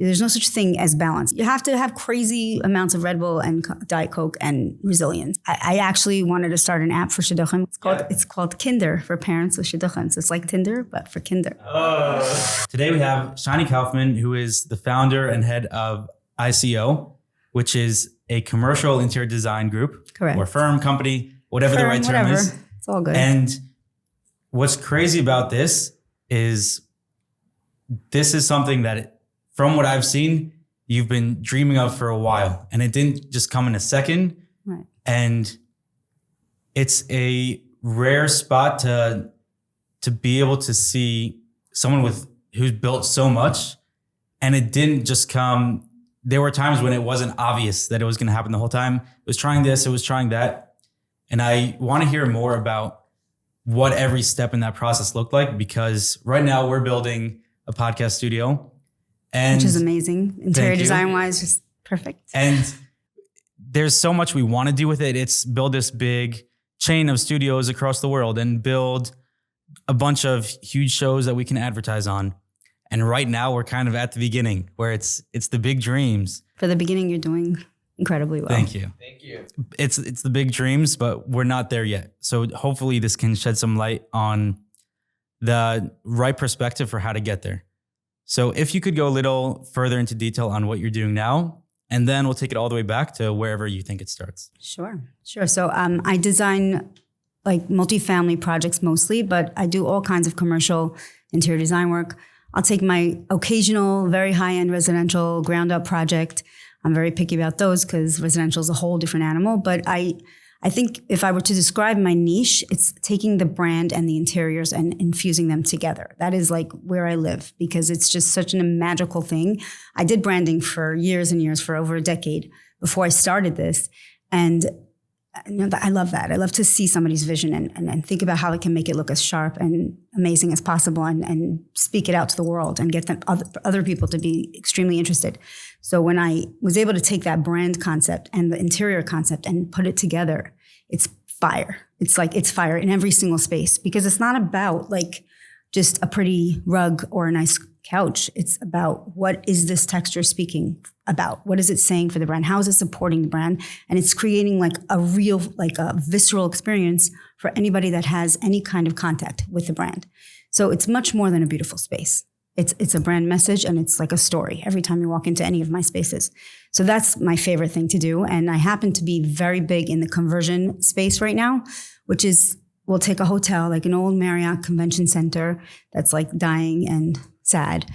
There's no such thing as balance. You have to have crazy amounts of Red Bull and Diet Coke and resilience. I actually wanted to start an app for Shidduchim. It's called Kinder for parents with Shidduchim. So it's like Tinder, but for Kinder. Today we have Shany Kaufman, who is the founder and head of ICO, which is a commercial interior design group. Correct. Or firm, company, whatever the right term is. It's all good. And what's crazy about this is something that, from what I've seen, you've been dreaming of for a while, and it didn't just come in a second. Right. And it's a rare spot to be able to see someone who's built so much, and it didn't just come. There were times when it wasn't obvious that it was going to happen the whole time. It was trying this, it was trying that. And I want to hear more about what every step in that process looked like, because right now we're building a podcast studio. Which is amazing. Interior design wise, just perfect. And there's so much we want to do with it. It's build this big chain of studios across the world and build a bunch of huge shows that we can advertise on. And right now we're kind of at the beginning where it's the big dreams. For the beginning, you're doing incredibly well. Thank you. It's the big dreams, but we're not there yet. So hopefully this can shed some light on the right perspective for how to get there. So if you could go a little further into detail on what you're doing now, and then we'll take it all the way back to wherever you think it starts. Sure. So I design like multifamily projects mostly, but I do all kinds of commercial interior design work. I'll take my occasional, very high-end residential ground-up project. I'm very picky about those because residential is a whole different animal. But I think if I were to describe my niche, it's taking the brand and the interiors and infusing them together. That is like where I live, because it's just such a magical thing. I did branding for years and years, for over a decade before I started this. And I love that. I love to see somebody's vision and think about how I can make it look as sharp and amazing as possible and speak it out to the world and get them other people to be extremely interested. So when I was able to take that brand concept and the interior concept and put it together, it's fire. It's fire in every single space, because it's not about like just a pretty rug or a nice couch. It's about, what is this texture speaking about? What is it saying for the brand? How is it supporting the brand? And it's creating like a real, like a visceral experience for anybody that has any kind of contact with the brand. So it's much more than a beautiful space. It's a brand message, and it's like a story every time you walk into any of my spaces. So that's my favorite thing to do. And I happen to be very big in the conversion space right now, which is, we'll take a hotel, like an old Marriott Convention Center that's like dying and sad.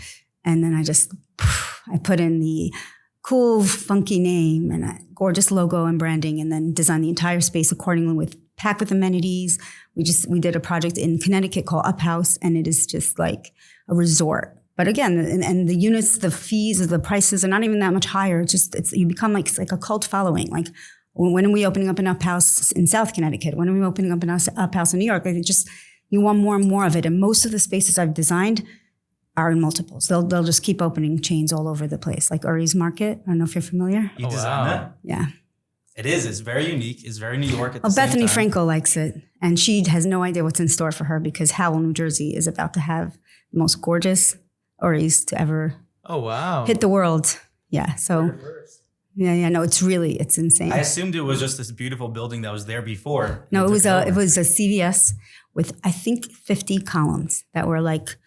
And then I put in the cool, funky name and a gorgeous logo and branding, and then design the entire space accordingly packed with amenities. We did a project in Connecticut called Up House, and it is just like a resort. But again, and the units, the fees, the prices are not even that much higher. You become like a cult following. Like, when are we opening up an Up House in South Connecticut? When are we opening up an Up House in New York? Like, you want more and more of it. And most of the spaces I've designed are in multiples. They'll just keep opening chains all over the place, like Uri's Market. I don't know if you're familiar. You designed that? Yeah. It is. It's very unique. It's very New York at the same Bethany time. Frankel likes it, and she has no idea what's in store for her, because Howell, New Jersey is about to have the most gorgeous Uri's to ever hit the world. Yeah. So no, it's insane. I assumed it was just this beautiful building that was there before. No, it was a CVS with, I think, 50 columns that were like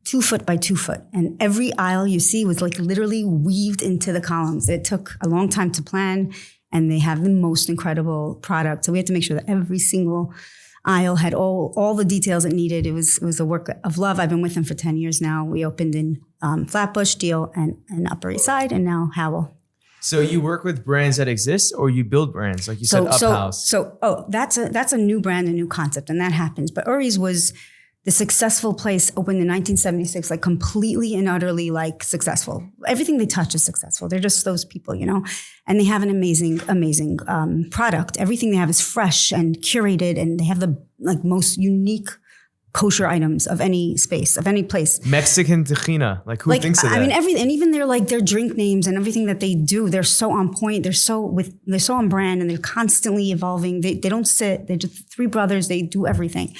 2 foot by 2 foot. And every aisle you see was like literally weaved into the columns. It took a long time to plan, and they have the most incredible product. So we had to make sure that every single aisle had all the details it needed. It was a work of love. I've been with them for 10 years now. We opened in Flatbush, Deal, and Upper East Side, and now Howell. So you work with brands that exist, or you build brands, like you said, Up House? That's a new brand, a new concept, and that happens. But Uri's was the successful place, opened in 1976, like completely and utterly like successful. Everything they touch is successful. They're just those people, you know? And they have an amazing product. Everything they have is fresh and curated, and they have the like most unique kosher items of any space, of any place. Mexican tahina, like who thinks of that? I mean, everything, and even their drink names and everything that they do, they're so on point. They're so on brand, and they're constantly evolving. They don't sit. They're just three brothers. They do everything.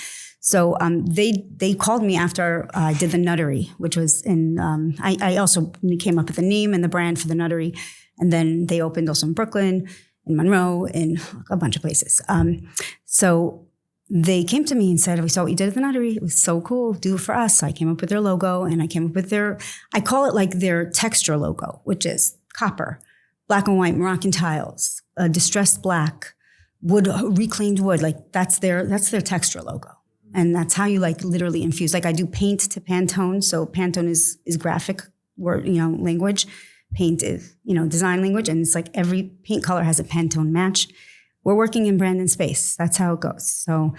So they called me after I did the Nuttery, which was in, I also came up with the name and the brand for the Nuttery. And then they opened also in Brooklyn, in Monroe, in a bunch of places. So they came to me and said, we saw what you did at the Nuttery. It was so cool. Do it for us. So I came up with their logo, and I came up with I call it like their texture logo, which is copper, black and white, Moroccan tiles, distressed black, wood, reclaimed wood. Like that's their texture logo. And that's how you like literally infuse. Like I do paint to Pantone. So Pantone is graphic word, language. Paint is, design language. And it's like every paint color has a Pantone match. We're working in brand and space. That's how it goes. So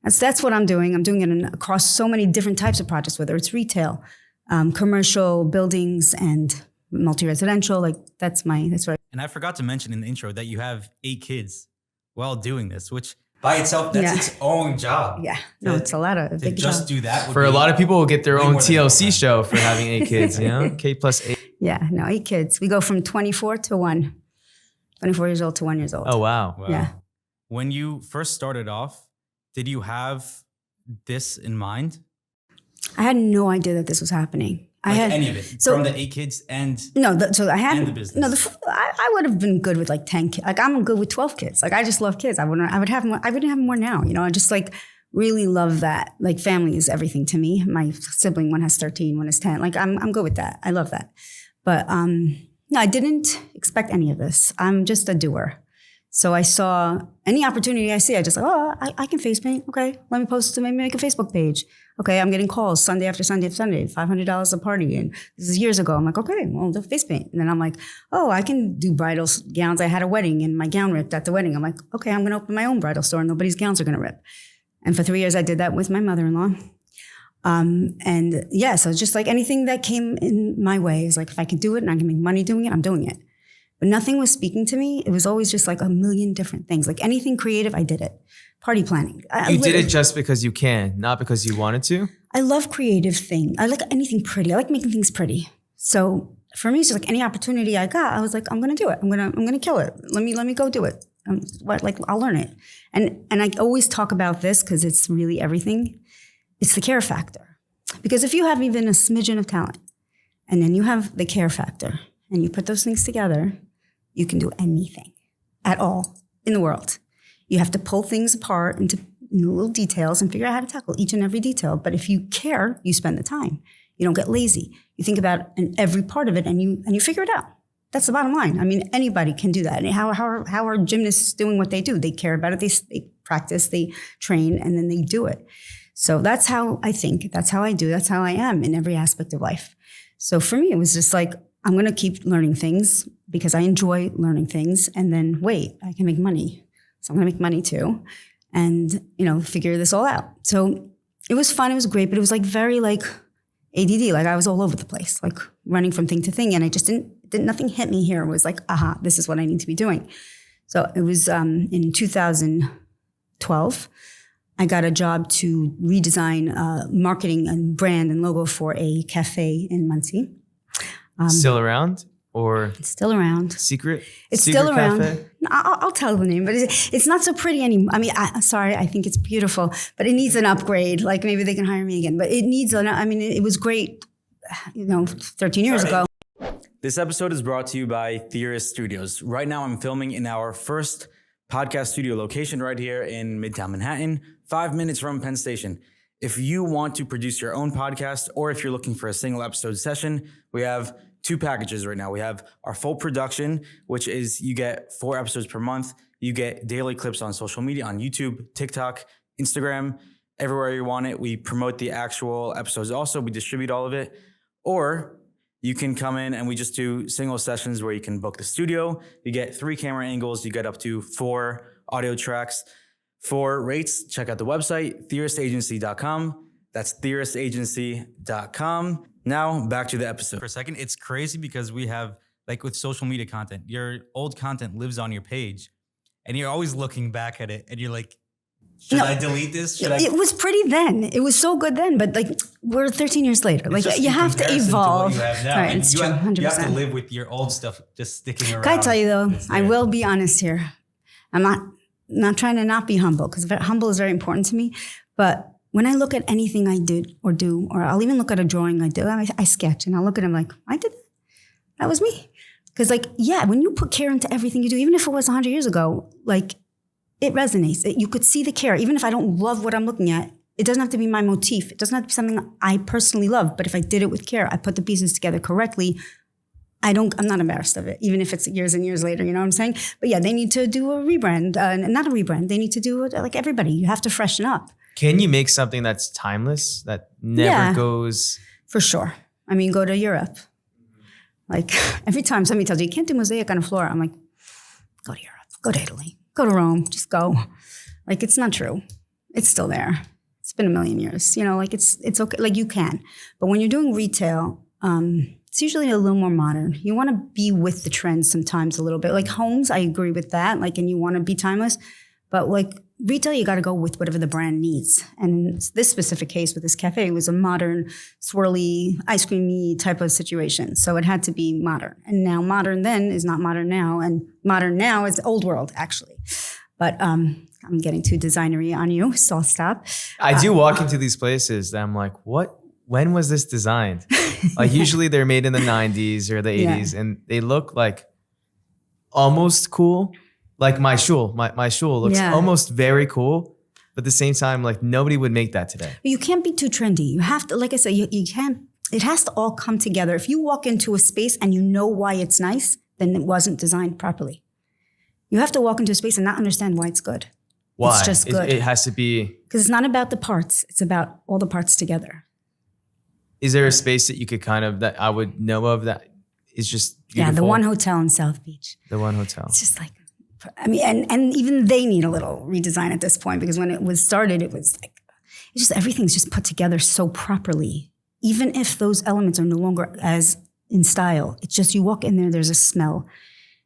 that's what I'm doing. I'm doing it across so many different types of projects, whether it's retail, commercial, buildings, and multi-residential. Like that's what. And I forgot to mention in the intro that you have 8 kids while doing this, which by itself, that's its own job. Yeah. No, it's a lot of big just job. do that. For a lot of people will get their own TLC show for having 8 kids, K plus 8. Yeah, no, 8 kids. We go from 24 to 1. 24 years old to 1 year old. Oh, wow. Yeah. When you first started off, did you have this in mind? I had no idea that this was happening. Any of it? From the 8 kids and so I had and the business. I would have been good with like 10 kids. Like I'm good with 12 kids. Like I just love kids. I would have more. I wouldn't have more now. I just like really love that. Like family is everything to me. My sibling, one has 13, one has 10. Like I'm good with that. I love that. But no, I didn't expect any of this. I'm just a doer. So I saw any opportunity I see, I just like, I can face paint. Okay, let me post it, maybe make a Facebook page. Okay, I'm getting calls Sunday after Sunday after Sunday, $500 a party. And this is years ago. I'm like, okay, well, the face paint. And then I'm like, oh, I can do bridal gowns. I had a wedding and my gown ripped at the wedding. I'm like, okay, I'm going to open my own bridal store and nobody's gowns are going to rip. And for 3 years, I did that with my mother-in-law. And yeah, so just like anything that came in my way is like, if I could do it and I can make money doing it, I'm doing it. But nothing was speaking to me. It was always just like a million different things. Like anything creative, I did it. Party planning. You did it just because you can, not because you wanted to? I love creative things. I like anything pretty. I like making things pretty. So for me, it's just like any opportunity I got, I was like, I'm going to do it. I'm going to kill it. Let me go do it. I'll learn it. And I always talk about this because it's really everything. It's the care factor. Because if you have even a smidgen of talent and then you have the care factor and you put those things together, you can do anything at all in the world. You have to pull things apart into little details and figure out how to tackle each and every detail. But if you care, you spend the time. You don't get lazy. You think about every part of it and you figure it out. That's the bottom line. I mean, anybody can do that. And how are gymnasts doing what they do? They care about it. They practice, they train, and then they do it. So that's how I think. That's how I do. That's how I am in every aspect of life. So for me, it was just like, I'm going to keep learning things because I enjoy learning things. And then wait, I can make money. So I'm going to make money too and, figure this all out. So it was fun. It was great, but it was like very like ADD. Like I was all over the place, like running from thing to thing. And I just nothing hit me here. It was like, aha, this is what I need to be doing. So it was in 2012, I got a job to redesign marketing and brand and logo for a cafe in Muncie. Still around? Or it's still around. Secret? It's secret still around. Cafe? I'll tell the name, but it's not so pretty anymore. I mean, I think it's beautiful, but it needs an upgrade. Like maybe they can hire me again, but it needs it was great, 13 years ago. This episode is brought to you by Theorist Studios. Right now I'm filming in our first podcast studio location right here in Midtown Manhattan, 5 minutes from Penn Station. If you want to produce your own podcast or if you're looking for a single episode session, we have 2 packages right now. We have our full production, which is you get 4 episodes per month. You get daily clips on social media, on YouTube, TikTok, Instagram, everywhere you want it. We promote the actual episodes also. We distribute all of it. Or you can come in and we just do single sessions where you can book the studio. You get 3 camera angles. You get up to 4 audio tracks. For rates, check out the website, theoristagency.com. That's theoristagency.com. Now, back to the episode. For a second, it's crazy because we have, like with social media content, your old content lives on your page and you're always looking back at it and you're like, should I delete this? It was pretty then. It was so good then, but like we're 13 years later. Like you have to evolve. To what you have now. Right, it's true, 100%. You have to live with your old stuff just sticking around. Can I tell you though, I will be honest here. I'm not trying to not be humble because humble is very important to me, but when I look at anything I did or do, or I'll even look at a drawing I did, I sketch and I'll look at it like, I did that. That was me. Because like, yeah, when you put care into everything you do, even if it was 100 years ago, like it resonates. You could see the care. Even if I don't love what I'm looking at, it doesn't have to be my motif. It doesn't have to be something I personally love. But if I did it with care, I put the pieces together correctly, I'm not embarrassed of it, even if it's years and years later, you know what I'm saying? But yeah, they need to do a rebrand, not a rebrand. They need to do it like everybody. You have to freshen up. Can you make something that's timeless, that never goes? For sure. I mean, go to Europe. Like every time somebody tells you, you can't do mosaic on a floor, I'm like, go to Europe, go to Italy, go to Rome, just go. Like, it's not true. It's still there. It's been a million years, you know, like it's okay. Like you can, but when you're doing retail, it's usually a little more modern. You want to be with the trends sometimes a little bit. Like homes, I agree with that. Like, and you want to be timeless, but like retail, you got to go with whatever the brand needs. And in this specific case with this cafe, it was a modern, swirly, ice creamy type of situation. So it had to be modern. And now modern then is not modern now. And modern now is old world, actually. But I'm getting too designery on you, so I'll stop. I do walk into these places that I'm like, what? When was this designed? Like usually they're made in the 90s or the 80s and they look like almost cool. Like my shul looks almost very cool, but at the same time, like nobody would make that today. But you can't be too trendy. You have to, like I said, you can't, it has to all come together. If you walk into a space and you know why it's nice, then it wasn't designed properly. You have to walk into a space and not understand why it's good. Why? It's just good. It has to be. Because it's not about the parts. It's about all the parts together. Is there a space that you could kind of, that I would know of that is just beautiful? Yeah, the One Hotel in South Beach. The One Hotel. It's just like, I mean, and even they need a little redesign at this point because when it was started, it was like, it's just everything's just put together so properly. Even if those elements are no longer as in style, it's just you walk in there, there's a smell.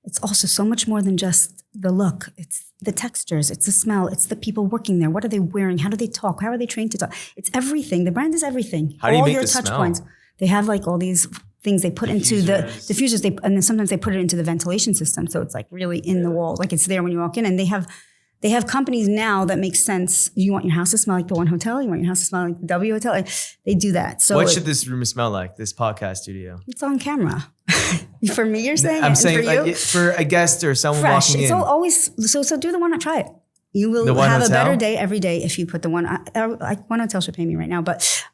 It's also so much more than just the look. It's the textures, it's the smell, it's the people working there. What are they wearing? How do they talk? How are they trained to talk? It's everything. The brand is everything. How do you all make your the touch smell? points. They have like all these things they put into the diffusers. And then sometimes they put it into the ventilation system. So it's like really in the wall, like it's there when you walk in. And they have companies now that make sense. You want your house to smell like the One Hotel? You want your house to smell like the W Hotel? Like, they do that. So what should this room smell like, this podcast studio? It's on camera. For me, you're saying? I'm saying for you? like for a guest or someone Fresh. walking in. It's always, so do the one, try it. You will The One have Hotel? a better day every day if you put the one. One Hotel should pay me right now, but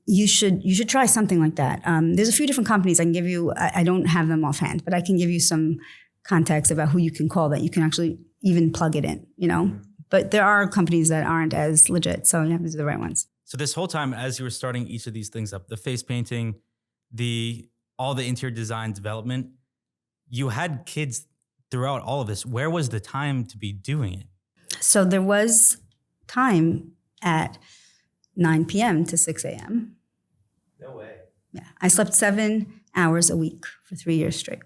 you should try something like that. There's a few different companies I can give you. I don't have them offhand, but I can give you some context about who you can call that you can actually even plug it in. You know, but there are companies that aren't as legit, so you have to do the right ones. So this whole time, as you were starting each of these things up, the face painting, all the interior design development, you had kids throughout all of this. Where was the time to be doing it? So there was time at 9 p.m. to 6 a.m. No way. Yeah, I slept 7 hours a week for 3 years straight.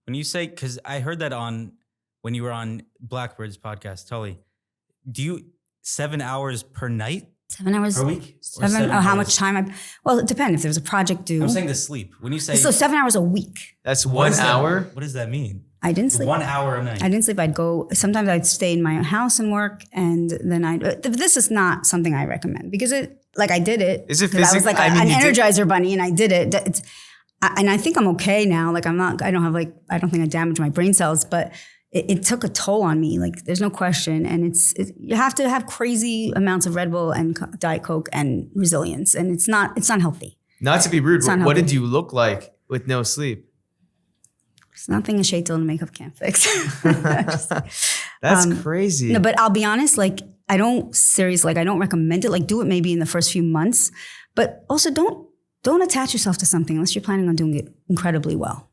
When you say, because I heard that when you were on Blackbird's podcast, Tully, do you 7 hours per night? 7 hours per week? How much time? Well, it depends. If there was a project due. I'm saying the sleep. When you say so 7 hours a week. That's 1 hour? What does that mean? I didn't sleep. 1 hour a night. I didn't sleep. Sometimes I'd stay in my house and work, and then this is not something I recommend because I did it. Is it 'cause I was like physical? an Energizer bunny, and I did it. And I think I'm okay now. Like I don't think I damaged my brain cells, but it took a toll on me. Like there's no question. And you have to have crazy amounts of Red Bull and Diet Coke and resilience. And it's not healthy. Not to be rude, but what healthy. did you look like with no sleep? It's nothing a shade and makeup can't fix. That's crazy. No, but I'll be honest, like I don't recommend it. Like do it maybe in the first few months, but also don't attach yourself to something unless you're planning on doing it incredibly well.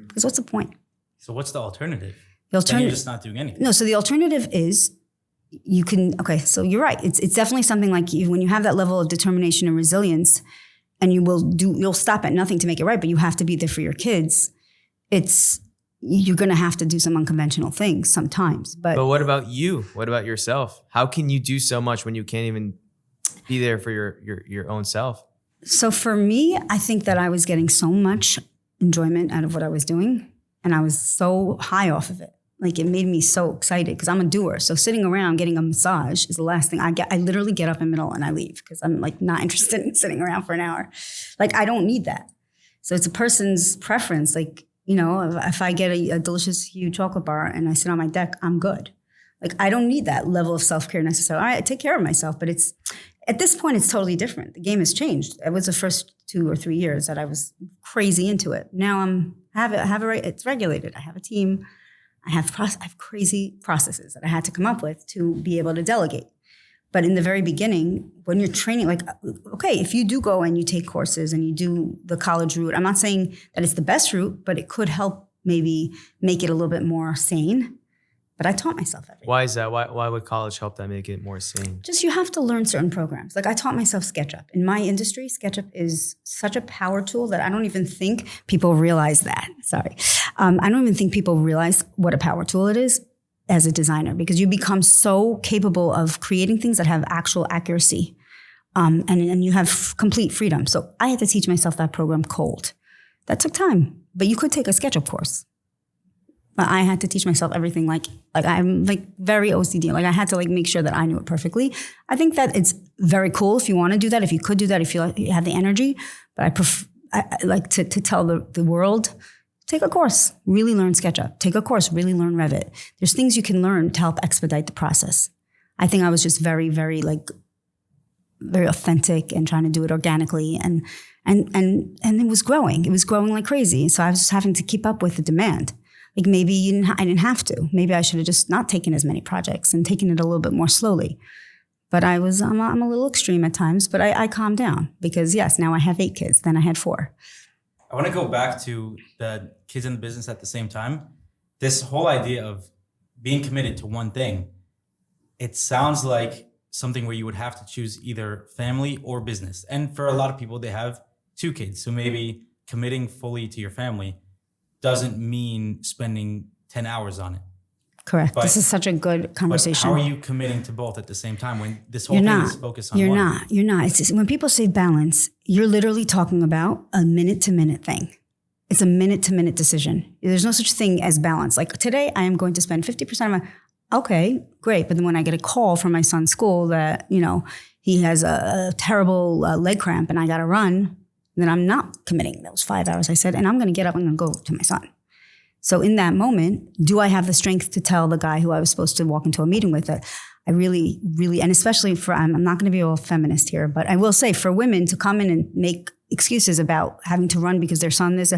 Because what's the point? So what's the alternative? The Then you're just not doing anything. No, so the alternative is so you're right. It's definitely something like when you have that level of determination and resilience and you'll stop at nothing to make it right, but you have to be there for your kids. You're going to have to do some unconventional things sometimes. But what about you? What about yourself? How can you do so much when you can't even be there for your own self? So for me, I think that I was getting so much enjoyment out of what I was doing and I was so high off of it. Like it made me so excited because I'm a doer. So sitting around getting a massage is the last thing I get. I literally get up in the middle and I leave because I'm like not interested in sitting around for an hour. Like I don't need that. So it's a person's preference. Like, you know, if I get a delicious huge chocolate bar and I sit on my deck, I'm good. Like I don't need that level of self-care necessarily. I take care of myself, but it's at this point it's totally different. The game has changed. It was the first 2 or 3 years that I was crazy into it. Now it's regulated. I have a team. I have crazy processes that I had to come up with to be able to delegate. But in the very beginning, when you're training, like, okay, if you do go and you take courses and you do the college route, I'm not saying that it's the best route, but it could help maybe make it a little bit more sane. But I taught myself everything. Why is that? Why would college help that make it more sane? Just you have to learn certain programs. Like I taught myself SketchUp. In my industry, SketchUp is such a power tool that I don't even think people realize that. Sorry. I don't even think people realize what a power tool it is as a designer because you become so capable of creating things that have actual accuracy and you have complete freedom. So I had to teach myself that program cold. That took time, but you could take a SketchUp course. But I had to teach myself everything like I'm like very OCD. Like I had to like make sure that I knew it perfectly. I think that it's very cool if you want to do that, if you could do that, if you have the energy. But I like to tell the world, take a course, really learn SketchUp. Take a course, really learn Revit. There's things you can learn to help expedite the process. I think I was just very, very very authentic and trying to do it organically and it was growing. It was growing like crazy. So I was just having to keep up with the demand. Like maybe I didn't have to. Maybe I should have just not taken as many projects and taken it a little bit more slowly. But I'm a little extreme at times, but I calmed down because yes, now I have 8 kids. Then I had 4. I want to go back to the kids in the business at the same time. This whole idea of being committed to one thing, it sounds like something where you would have to choose either family or business. And for a lot of people, they have 2 kids. So maybe committing fully to your family doesn't mean spending 10 hours on it. Correct. This is such a good conversation. But how are you committing to both at the same time when this whole thing is focused on one? You're not. It's just, when people say balance, you're literally talking about a minute-to-minute thing. It's a minute-to-minute decision. There's no such thing as balance. Like today, I am going to spend 50% of my, okay, great. But then when I get a call from my son's school that, you know, he has a terrible leg cramp and I got to run, then I'm not committing those 5 hours I said, and I'm going to get up and I'm going to go to my son. So in that moment, do I have the strength to tell the guy who I was supposed to walk into a meeting with that I really, really, and especially for, I'm not going to be a feminist here, but I will say for women to come in and make excuses about having to run because their son is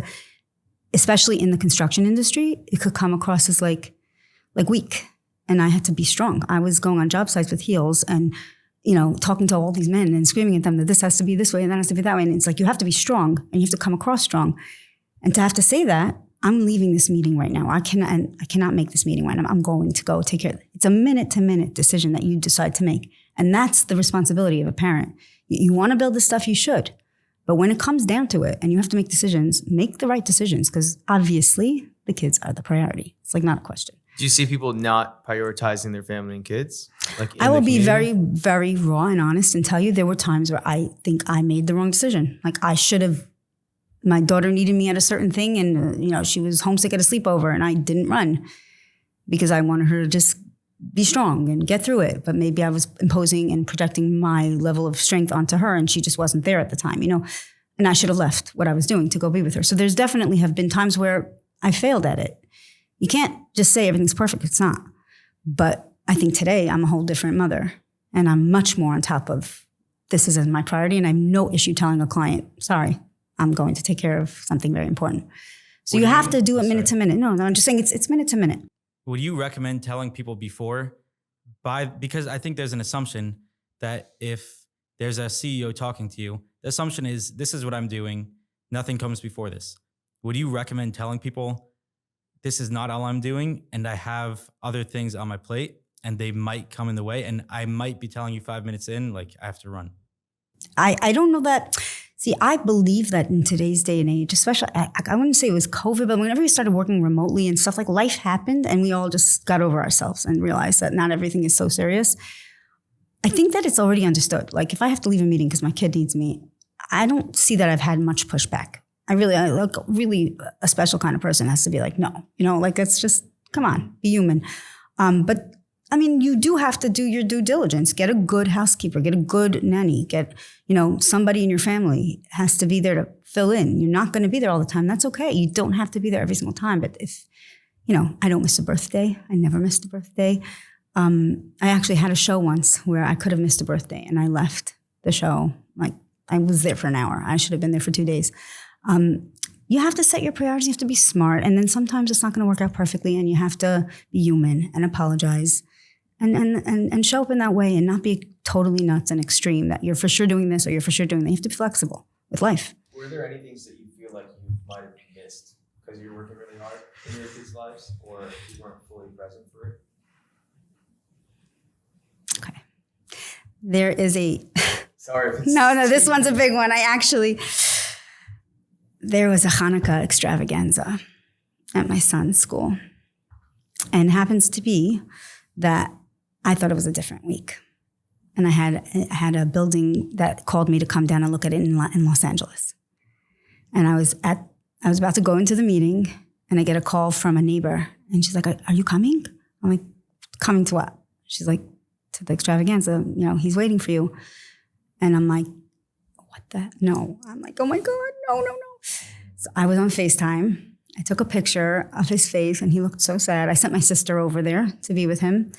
especially in the construction industry, it could come across as like weak. And I had to be strong. I was going on job sites with heels and, you know, talking to all these men and screaming at them that this has to be this way and that has to be that way. And it's like, you have to be strong and you have to come across strong. And to have to say that, I'm leaving this meeting right now. I cannot make this meeting right now. I'm going to go take care of it. It's a minute-to-minute decision that you decide to make. And that's the responsibility of a parent. You want to build this stuff, you should. But when it comes down to it and you have to make decisions, make the right decisions because obviously the kids are the priority. It's like not a question. Do you see people not prioritizing their family and kids? I will be very, very raw and honest and tell you there were times where I think I made the wrong decision. Like I should have, my daughter needed me at a certain thing and, you know, she was homesick at a sleepover and I didn't run because I wanted her to just be strong and get through it. But maybe I was imposing and projecting my level of strength onto her and she just wasn't there at the time, you know, and I should have left what I was doing to go be with her. So there's definitely have been times where I failed at it. You can't just say everything's perfect. It's not. But I think today I'm a whole different mother and I'm much more on top of this is my priority and I have no issue telling a client, sorry, I'm going to take care of something very important. So you have to do it minute to minute. No, I'm just saying it's minute to minute. Would you recommend telling people before? Because I think there's an assumption that if there's a CEO talking to you, the assumption is this is what I'm doing. Nothing comes before this. Would you recommend telling people this is not all I'm doing and I have other things on my plate and they might come in the way and I might be telling you 5 minutes in, like I have to run? I don't know that. See, I believe that in today's day and age, especially, I wouldn't say it was COVID, but whenever we started working remotely and stuff, like life happened and we all just got over ourselves and realized that not everything is so serious. I think that it's already understood. Like if I have to leave a meeting because my kid needs me, I don't see that I've had much pushback. I really a special kind of person has to be like, no, you know, like it's just, Come on, be human. But I mean, you do have to do your due diligence. Get a good housekeeper, get a good nanny, get, somebody in your family has to be there to fill in. You're not going to be there all the time. That's okay. You don't have to be there every single time. But if, I don't miss a birthday. I never missed a birthday. I actually had a show once where I could have missed a birthday and I left the show. Like I was there for an hour. I should have been there for 2 days. You have to set your priorities. You have to be smart. And then sometimes it's not going to work out perfectly and you have to be human and apologize and show up in that way and not be totally nuts and extreme that you're for sure doing this or you're for sure doing that. You have to be flexible with life. Were there any things that you feel like you might have missed because you're working really hard in your kids' lives or you weren't fully present for it? Okay. There is a... Sorry. No, this one's a big one. There was a Hanukkah extravaganza at my son's school. And it happens to be that I thought it was a different week. And I had a building that called me to come down and look at it in Los Angeles. And I was about to go into the meeting and I get a call from a neighbor and she's like, are you coming? I'm like, coming to what? She's like, to the extravaganza, he's waiting for you. And I'm like, what the? No. I'm like, oh my God, no. So I was on FaceTime. I took a picture of his face and he looked so sad. I sent my sister over there to be with him.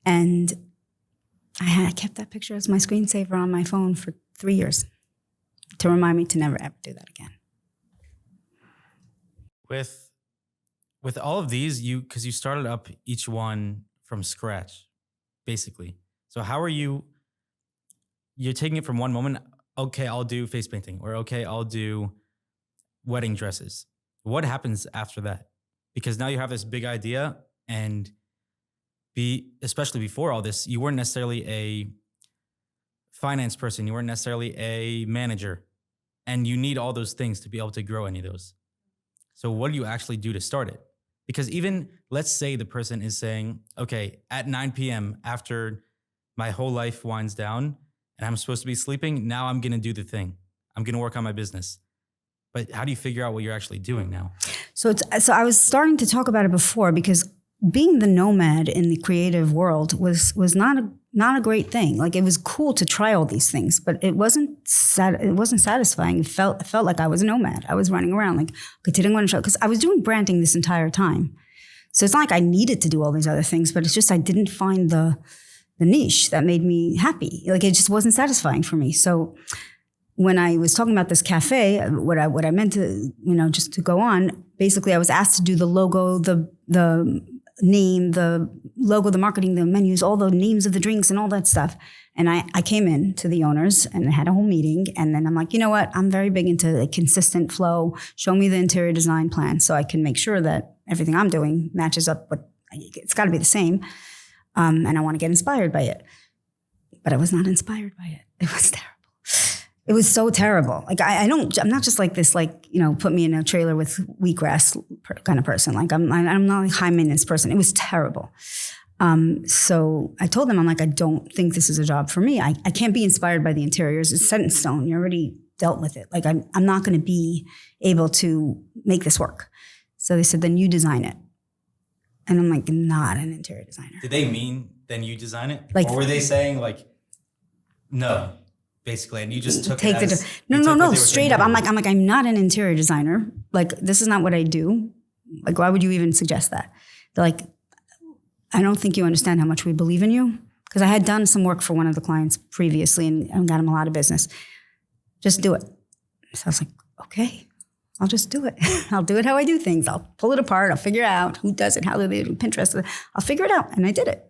And I kept that picture as my screensaver on my phone for 3 years to remind me to never ever do that again. With all of these, because you started up each one from scratch, basically. So how are you're taking it from one moment, okay, I'll do face painting, or okay, I'll do wedding dresses. What happens after that? Because now you have this big idea and especially before all this, you weren't necessarily a finance person. You weren't necessarily a manager. And you need all those things to be able to grow any of those. So what do you actually do to start it? Because even, let's say the person is saying, okay, at 9 p.m. after my whole life winds down and I'm supposed to be sleeping, now I'm going to do the thing. I'm going to work on my business. But how do you figure out what you're actually doing now? So I was starting to talk about it before because being the nomad in the creative world was not a great thing. Like it was cool to try all these things, but it wasn't satisfying. It felt like I was a nomad. I was running around like, okay, today I'm going to show, because I was doing branding this entire time. So it's not like I needed to do all these other things, but it's just I didn't find the niche that made me happy. Like it just wasn't satisfying for me. So when I was talking about this cafe, what I meant to, just to go on, basically I was asked to do the logo, the name, the logo, the marketing, the menus, all the names of the drinks and all that stuff. And I came in to the owners and I had a whole meeting. And then I'm like, you know what? I'm very big into a consistent flow. Show me the interior design plan so I can make sure that everything I'm doing matches up. But it's got to be the same. And I want to get inspired by it. But I was not inspired by it. It was terrible. It was so terrible. Like I'm not just like this, put me in a trailer with wheatgrass kind of person. Like I'm not a high maintenance person. It was terrible. So I told them, I'm like, I don't think this is a job for me. I can't be inspired by the interiors. It's set in stone. You already dealt with it. Like I'm not going to be able to make this work. So they said, then you design it. And I'm like, not an interior designer. Did they mean then you design it? Like, or were they saying like, no? Basically, and you just took it as... No, straight up. I'm like, I'm not an interior designer. Like, this is not what I do. Like, why would you even suggest that? They're like, I don't think you understand how much we believe in you. Because I had done some work for one of the clients previously and got him a lot of business. Just do it. So I was like, okay, I'll just do it. I'll do it how I do things. I'll pull it apart. I'll figure out who does it, how do they do Pinterest. I'll figure it out. And I did it.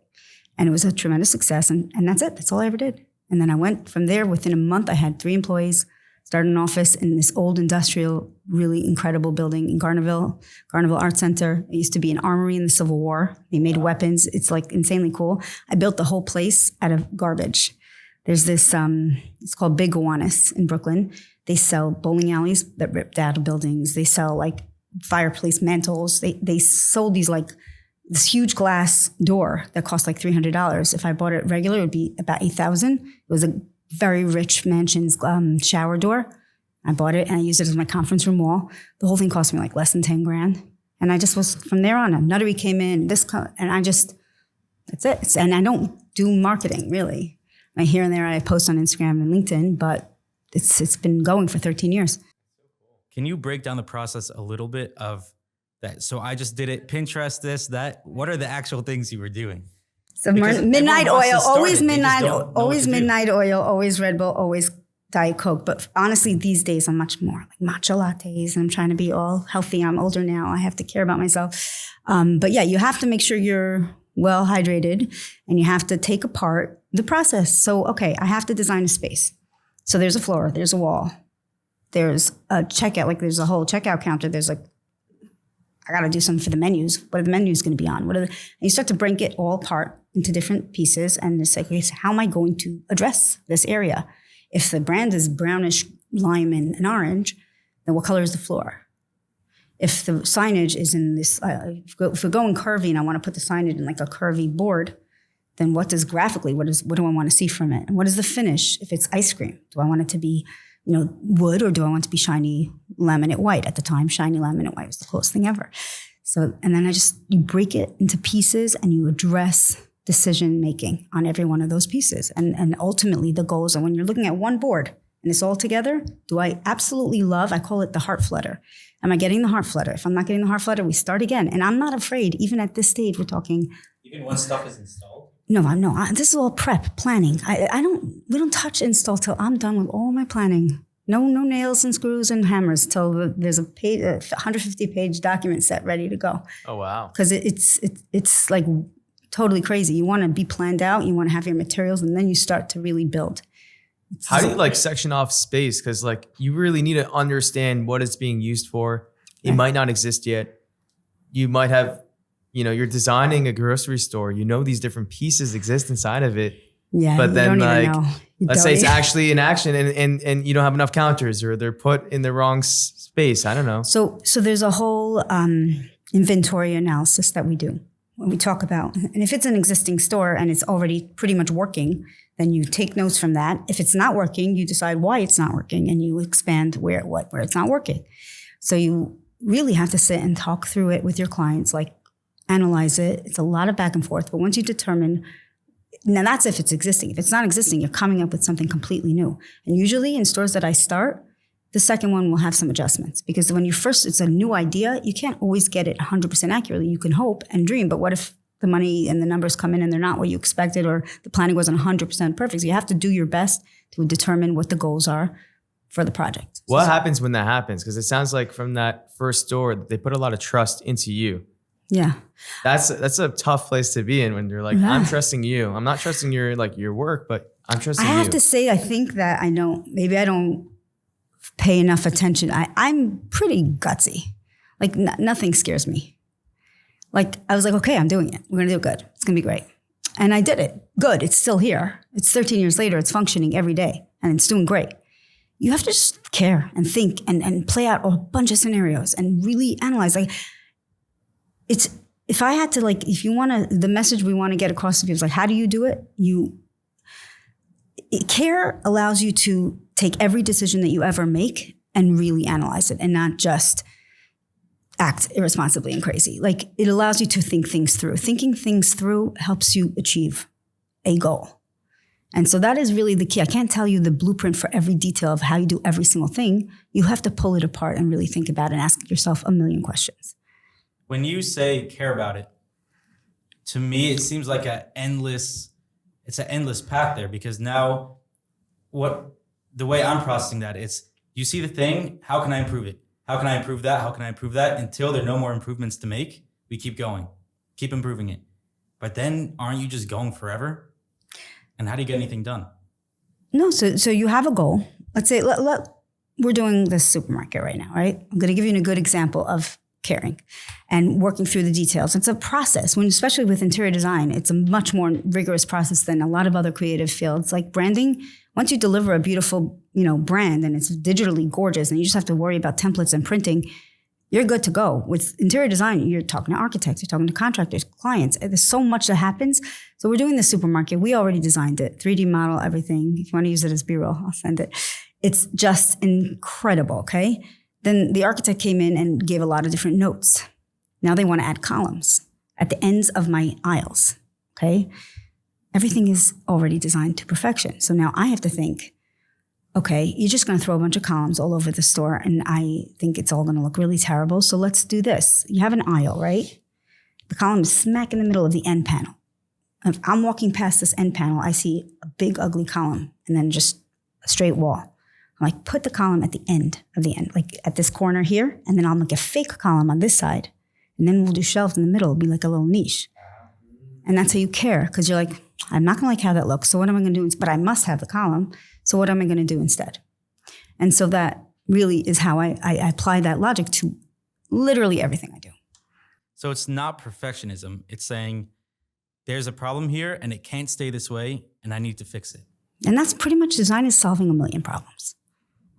And it was a tremendous success. And that's it. That's all I ever did. And then I went from there. Within a month, I had 3 employees, started an office in this old industrial, really incredible building in Garnerville Art Center. It used to be an armory in the Civil War. They made weapons. It's like insanely cool. I built the whole place out of garbage. There's this, it's called Big Gowanus in Brooklyn. They sell bowling alleys that ripped out of buildings. They sell like fireplace mantles. They sold these like this huge glass door that cost like $300. If I bought it regular, it would be about $8,000. It was a very rich mansion's shower door. I bought it and I used it as my conference room wall. The whole thing cost me like less than 10 grand. And I just was, from there on, a notary came in, that's it. And I don't do marketing, really. Here and there I post on Instagram and LinkedIn, but it's been going for 13 years. Can you break down the process a little bit of that? So I just did it, Pinterest, this, that. What are the actual things you were doing? So midnight oil, always midnight oil, always Red Bull, always Diet Coke. But honestly, these days I'm much more like matcha lattes, and I'm trying to be all healthy. I'm older now. I have to care about myself. But yeah, you have to make sure you're well hydrated, and you have to take apart the process. So, okay, I have to design a space. So there's a floor, there's a wall, there's a checkout, like there's a whole checkout counter. There's like, I got to do something for the menus. What are the menus going to be on? And you start to break it all apart into different pieces. And it's like, okay, so how am I going to address this area? If the brand is brownish, lime, and orange, then what color is the floor? If the signage is in this, if we're going curvy and I want to put the signage in like a curvy board, then what do I want to see from it? And what is the finish? If it's ice cream, do I want it to be, wood, or do I want it to be shiny laminate white? At the time, shiny laminate white was the coolest thing ever. So, and then you break it into pieces and you address decision-making on every one of those pieces. And ultimately the goals are, when you're looking at one board and it's all together, do I absolutely love, I call it the heart flutter. Am I getting the heart flutter? If I'm not getting the heart flutter, we start again. And I'm not afraid, even at this stage, we're talking. Even when stuff is installed? No. This is all prep, planning. We don't touch install till I'm done with all my planning. No nails and screws and hammers till there's a 150-page document set ready to go. Oh, wow. Because it's like totally crazy. You want to be planned out. You want to have your materials, and then you start to really build. How do you section off space? Because you really need to understand what it's being used for. It might not exist yet. You might have, you're designing a grocery store. These different pieces exist inside of it. Yeah, but then let's say it's even actually in action and you don't have enough counters, or they're put in the wrong space. I don't know. So there's a whole inventory analysis that we do when we talk about, and if it's an existing store and it's already pretty much working, then you take notes from that. If it's not working, you decide why it's not working, and you expand where it's not working. So you really have to sit and talk through it with your clients, analyze it. It's a lot of back and forth, but once you determine, now that's if it's existing. If it's not existing, you're coming up with something completely new. And usually in stores that I start, the second one will have some adjustments, because when it's a new idea, you can't always get it 100% accurately. You can hope and dream, but what if the money and the numbers come in and they're not what you expected, or the planning wasn't 100% perfect? So you have to do your best to determine what the goals are for the project. What happens when that happens? Because it sounds like from that first store, they put a lot of trust into you. Yeah. That's a tough place to be in, when you're like, I'm trusting you. I'm not trusting your work, but I'm trusting you. I have to say, I think that I don't pay enough attention. I'm pretty gutsy. Nothing scares me. I was like, okay, I'm doing it. We're going to do it good. It's going to be great. And I did it. Good. It's still here. It's 13 years later. It's functioning every day and it's doing great. You have to just care and think and play out a bunch of scenarios and really analyze. If I had to, if you want to, the message we want to get across to people is how do you do it? Care allows you to take every decision that you ever make and really analyze it, and not just act irresponsibly and crazy. It allows you to think things through. Thinking things through helps you achieve a goal. And so that is really the key. I can't tell you the blueprint for every detail of how you do every single thing. You have to pull it apart and really think about it and ask yourself a million questions. When you say care about it, to me, it seems like it's an endless path there, because now the way I'm processing that, it's you see the thing, how can I improve it? How can I improve that? How can I improve that? Until there are no more improvements to make, we keep going, keep improving it. But then aren't you just going forever? And how do you get anything done? No, so you have a goal. Let's say we're doing this supermarket right now, right? I'm going to give you a good example of caring and working through the details. It's a process, especially with interior design, it's a much more rigorous process than a lot of other creative fields. Like branding, once you deliver a beautiful, brand and it's digitally gorgeous and you just have to worry about templates and printing, you're good to go. With interior design, you're talking to architects, you're talking to contractors, clients. There's so much that happens. So we're doing the supermarket. We already designed it, 3D model, everything. If you want to use it as B-roll, I'll send it. It's just incredible, okay? Then the architect came in and gave a lot of different notes. Now they want to add columns at the ends of my aisles, okay? Everything is already designed to perfection. So now I have to think, okay, you're just going to throw a bunch of columns all over the store, and I think it's all going to look really terrible. So let's do this. You have an aisle, right? The column is smack in the middle of the end panel. If I'm walking past this end panel, I see a big, ugly column and then just a straight wall. I'm like, put the column at the end of the end, like at this corner here, and then I'll make a fake column on this side. And then we'll do shelves in the middle. It'll be like a little niche. And that's how you care, because you're like, I'm not going to like how that looks. So what am I going to do? But I must have the column. So what am I going to do instead? And so that really is how I apply that logic to literally everything I do. So it's not perfectionism. It's saying there's a problem here and it can't stay this way and I need to fix it. And that's pretty much design is solving a million problems,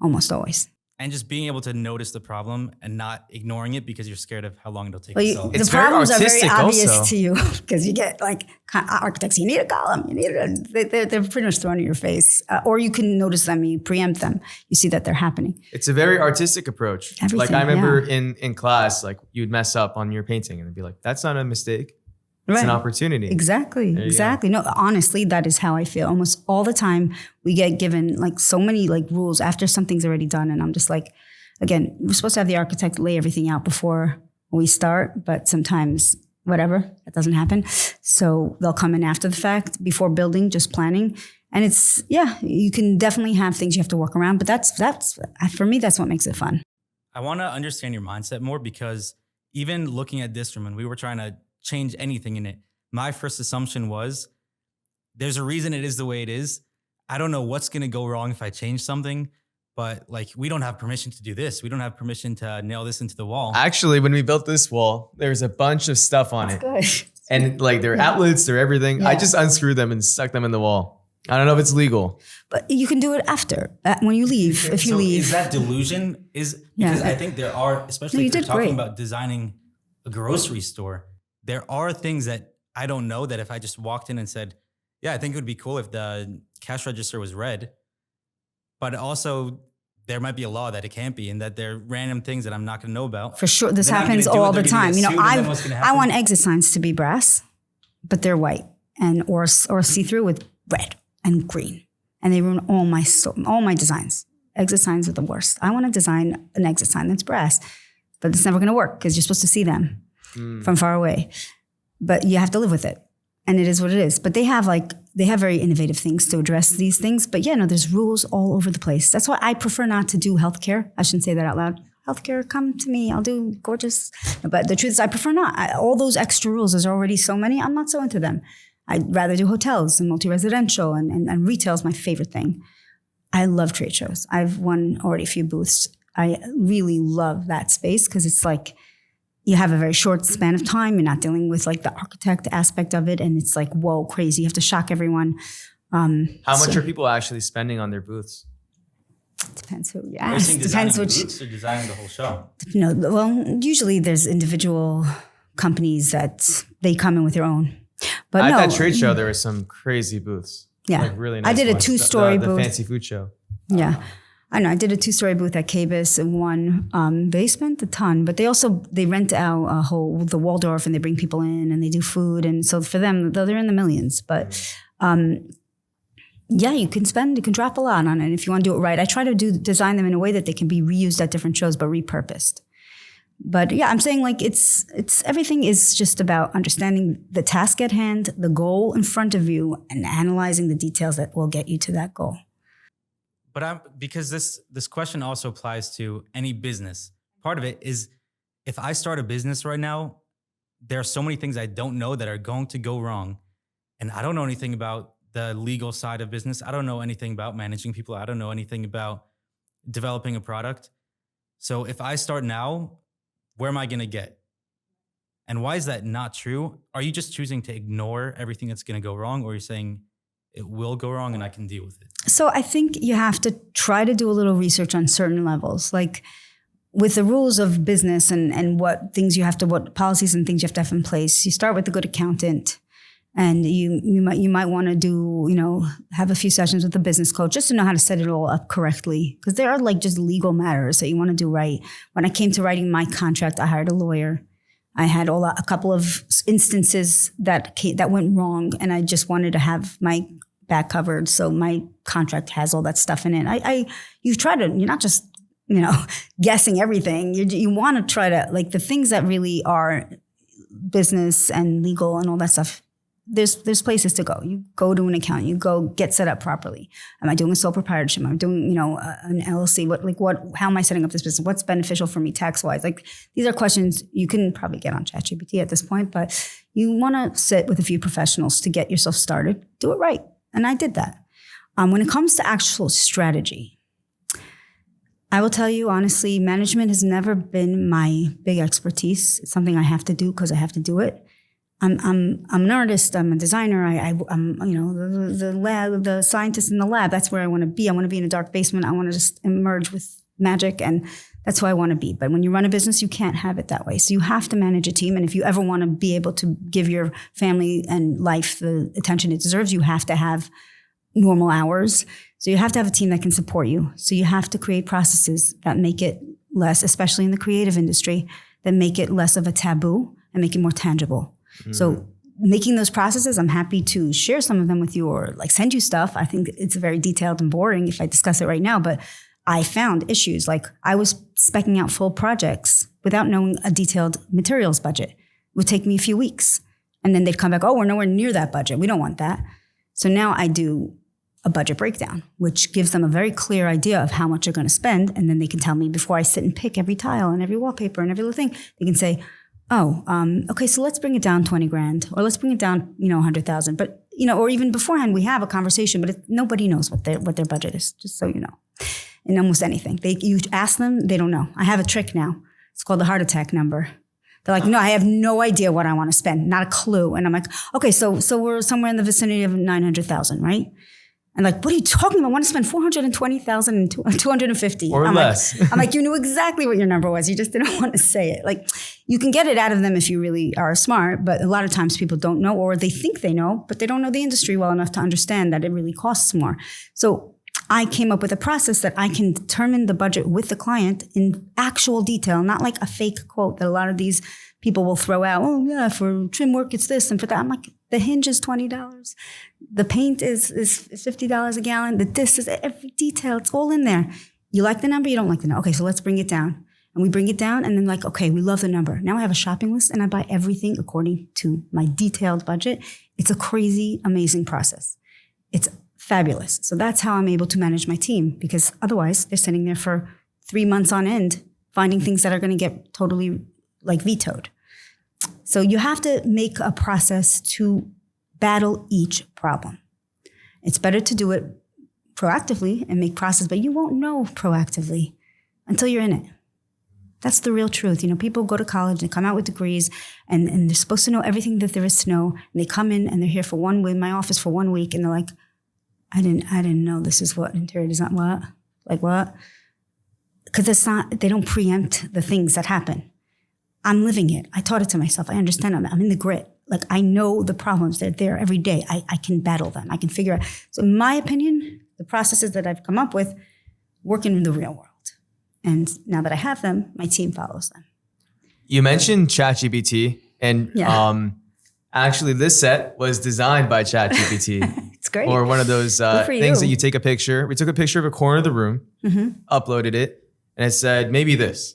almost always. And just being able to notice the problem and not ignoring it because you're scared of how long it'll take Well, to solve. the It's very problems are very artistic obvious also. to you because you get like architects, you need a column, you need they're pretty much thrown in your face. Or you can notice them, you preempt them, you see that they're happening. It's a very artistic approach. Everything, like I remember in class, like you'd mess up on your painting and it'd be like, that's not a mistake. It's an opportunity. Exactly. No, honestly, that is how I feel. Almost all the time we get given like so many like rules after something's already done. And I'm just like, again, we're supposed to have the architect lay everything out before we start, but sometimes whatever, that doesn't happen. So they'll come in after the fact, before building, just planning. And it's, you can definitely have things you have to work around, but that's for me, that's what makes it fun. I want to understand your mindset more, because even looking at this room and we were trying to change anything in it, my first assumption was there's a reason it is the way it is. I don't know what's going to go wrong if I change something, but like, we don't have permission to do this. We don't have permission to nail this into the wall. Actually, when we built this wall, there's a bunch of stuff on it. Good. And like their outlets, they're everything. Yeah. I just unscrewed them and stuck them in the wall. I don't know if it's legal. But you can do it after, when you leave, if you So leave. is that delusion? Because I think there are, especially if you're talking about designing a grocery store, there are things that I don't know that if I just walked in and said, yeah, I think it would be cool if the cash register was red. But also there might be a law that it can't be, and that there are random things that I'm not going to know about. For sure. This They're not happens gonna do it, all they're the gonna time. get You know, sued, and then what's gonna I happen? want exit signs to be brass, but they're white and or see-through with red and green. And they ruin all my designs. Exit signs are the worst. I want to design an exit sign that's brass, but it's never going to work because you're supposed to see them from far away. But you have to live with it. And it is what it is. But they have very innovative things to address these things. But yeah, no, there's rules all over the place. That's why I prefer not to do healthcare. I shouldn't say that out loud. Healthcare, come to me. I'll do gorgeous. But the truth is I prefer not. All those extra rules, there's already so many. I'm not so into them. I'd rather do hotels and multi-residential and retail is my favorite thing. I love trade shows. I've won already a few booths. I really love that space because it's like, you have a very short span of time. You're not dealing with like the architect aspect of it. And it's like, whoa, crazy. You have to shock everyone. How much are people actually spending on their booths? Depends who you Are you ask. saying Depends designing which. booths or designing the whole show? No, well, usually there's individual companies that they come in with their own. But At no, that trade show, there were some crazy booths. Yeah. Like really nice I did a ones. 2-story the booth. fancy food show. Yeah. I know. I did a 2-story booth at KBIS and one. They spent a ton, but they rent out the Waldorf and they bring people in and they do food. And so for them, they're in the millions. But you can drop a lot on it if you want to do it right. I try to design them in a way that they can be reused at different shows, but repurposed. But yeah, I'm saying like it's everything is just about understanding the task at hand, the goal in front of you, and analyzing the details that will get you to that goal. But because this question also applies to any business. Part of it is if I start a business right now, there are so many things I don't know that are going to go wrong. And I don't know anything about the legal side of business. I don't know anything about managing people. I don't know anything about developing a product. So if I start now, where am I going to get? And why is that not true? Are you just choosing to ignore everything that's going to go wrong? Or are you saying it will go wrong and I can deal with it? So I think you have to try to do a little research on certain levels, like with the rules of business and what policies and things you have to have in place. You start with a good accountant, and you might want to do, have a few sessions with a business coach just to know how to set it all up correctly. Because there are like just legal matters that you want to do right. When I came to writing my contract, I hired a lawyer. I had a couple of instances that went wrong, and I just wanted to have my back covered. So my contract has all that stuff in it. You try to, you're not just, guessing everything. You want to try to, like, the things that really are business and legal and all that stuff. There's places to go. You go to an accountant. You go get set up properly. Am I doing a sole proprietorship? Am I doing, an LLC? How am I setting up this business? What's beneficial for me tax wise? Like, these are questions you can probably get on ChatGPT at this point, but you want to sit with a few professionals to get yourself started. Do it right. And I did that. When it comes to actual strategy, I will tell you honestly, management has never been my big expertise. It's something I have to do because I have to do it. I'm an artist. I'm a designer. I'm the lab, the scientist in the lab. That's where I want to be. I want to be in a dark basement. I want to just emerge with magic, and that's who I want to be. But when you run a business, you can't have it that way. So you have to manage a team. And if you ever want to be able to give your family and life the attention it deserves, you have to have normal hours. So you have to have a team that can support you. So you have to create processes that make it less, especially in the creative industry, that make it less of a taboo and make it more tangible. Mm. So making those processes, I'm happy to share some of them with you or like send you stuff. I think it's very detailed and boring if I discuss it right now, but I found issues. Like I was speccing out full projects without knowing a detailed materials budget. It would take me a few weeks. And then they'd come back, oh, we're nowhere near that budget. We don't want that. So now I do a budget breakdown, which gives them a very clear idea of how much they're going to spend. And then they can tell me before I sit and pick every tile and every wallpaper and every little thing, they can say, oh, okay, so let's bring it down 20 grand, or let's bring it down, 100,000. But, or even beforehand, we have a conversation, but nobody knows what their budget is, just so you know. In almost anything. You ask them, they don't know. I have a trick now. It's called the heart attack number. They're like, no, I have no idea what I want to spend. Not a clue. And I'm like, okay, so we're somewhere in the vicinity of 900,000, right? And like, what are you talking about? I want to spend 420,000 and 250 or less. I'm like, you knew exactly what your number was. You just didn't want to say it. Like, you can get it out of them if you really are smart, but a lot of times people don't know, or they think they know, but they don't know the industry well enough to understand that it really costs more. So I came up with a process that I can determine the budget with the client in actual detail, not like a fake quote that a lot of these people will throw out. Oh yeah, for trim work, it's this, and for that. I'm like, the hinge is $20. The paint is $50 a gallon. The disc is every detail. It's all in there. You like the number? You don't like the number? Okay, so let's bring it down. And we bring it down, and then like, okay, we love the number. Now I have a shopping list, and I buy everything according to my detailed budget. It's a crazy, amazing process. It's fabulous. So that's how I'm able to manage my team, because otherwise they're sitting there for 3 months on end, finding things that are going to get totally like vetoed. So you have to make a process to battle each problem. It's better to do it proactively and make process, but you won't know proactively until you're in it. That's the real truth. People go to college, they come out with degrees, and they're supposed to know everything that there is to know. And they come in and they're here for 1 week, in my office for 1 week, and they're like, I didn't know this is what interior design, what? Like what? Because they don't preempt the things that happen. I'm living it. I taught it to myself. I understand them. I'm in the grit. Like I know the problems. They're there every day. I can battle them. I can figure out. So in my opinion, the processes that I've come up with work in the real world. And now that I have them, my team follows them. You mentioned ChatGPT, and actually this set was designed by ChatGPT. It's great. Or one of those things that you take a picture. We took a picture of a corner of the room, uploaded it, and it said, maybe this.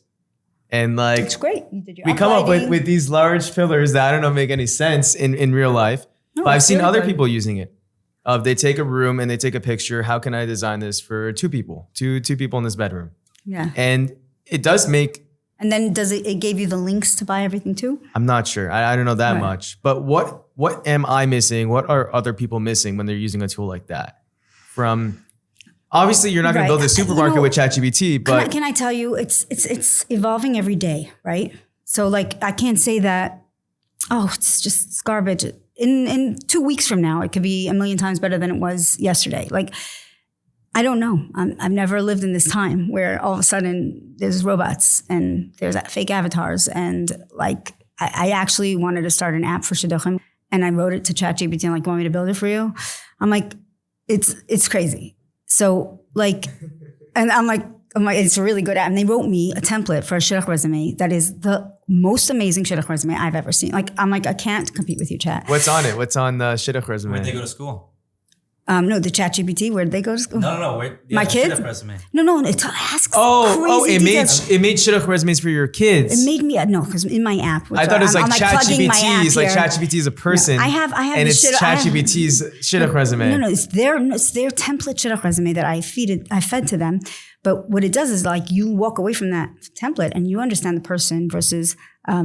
And like, it's great. We come up with these large pillars that I don't know make any sense in real life. No, but I've seen other people using it. They take a room and they take a picture. How can I design this for two people? Two people in this bedroom. Yeah. And it does make. And then it gave you the links to buy everything too? I'm not sure. I don't know that much. But what am I missing? What are other people missing when they're using a tool like that? Obviously, you're not going to build a supermarket with ChatGPT, but can I tell you, it's evolving every day, right? So like, I can't say that, it's garbage. In 2 weeks from now, it could be a million times better than it was yesterday. Like, I don't know. I've never lived in this time where all of a sudden there's robots and there's fake avatars. And like, I actually wanted to start an app for Shidduch, and I wrote it to ChatGPT and like, want me to build it for you? I'm like, it's crazy. So like, and I'm like, it's a really good app. And they wrote me a template for a Shidduch resume that is the most amazing shidduch resume I've ever seen. Like, I'm like, I can't compete with you, chat. What's on it? What's on the Shidduch resume? Where'd they go to school? No, the chat GPT, where'd they go to school? No. My kids? Shidduch resume. No, it asks It crazy made details. Shidduch resumes for your kids. It made me, no, because in my app. I thought it was like plugging my app ChatGPT is like here. ChatGPT is a person. No, I have and the it's Shidduch- I have- ChatGPT's Shidduch resume. No, it's their template shidduch resume that I fed to them. But what it does is like you walk away from that template and you understand the person versus I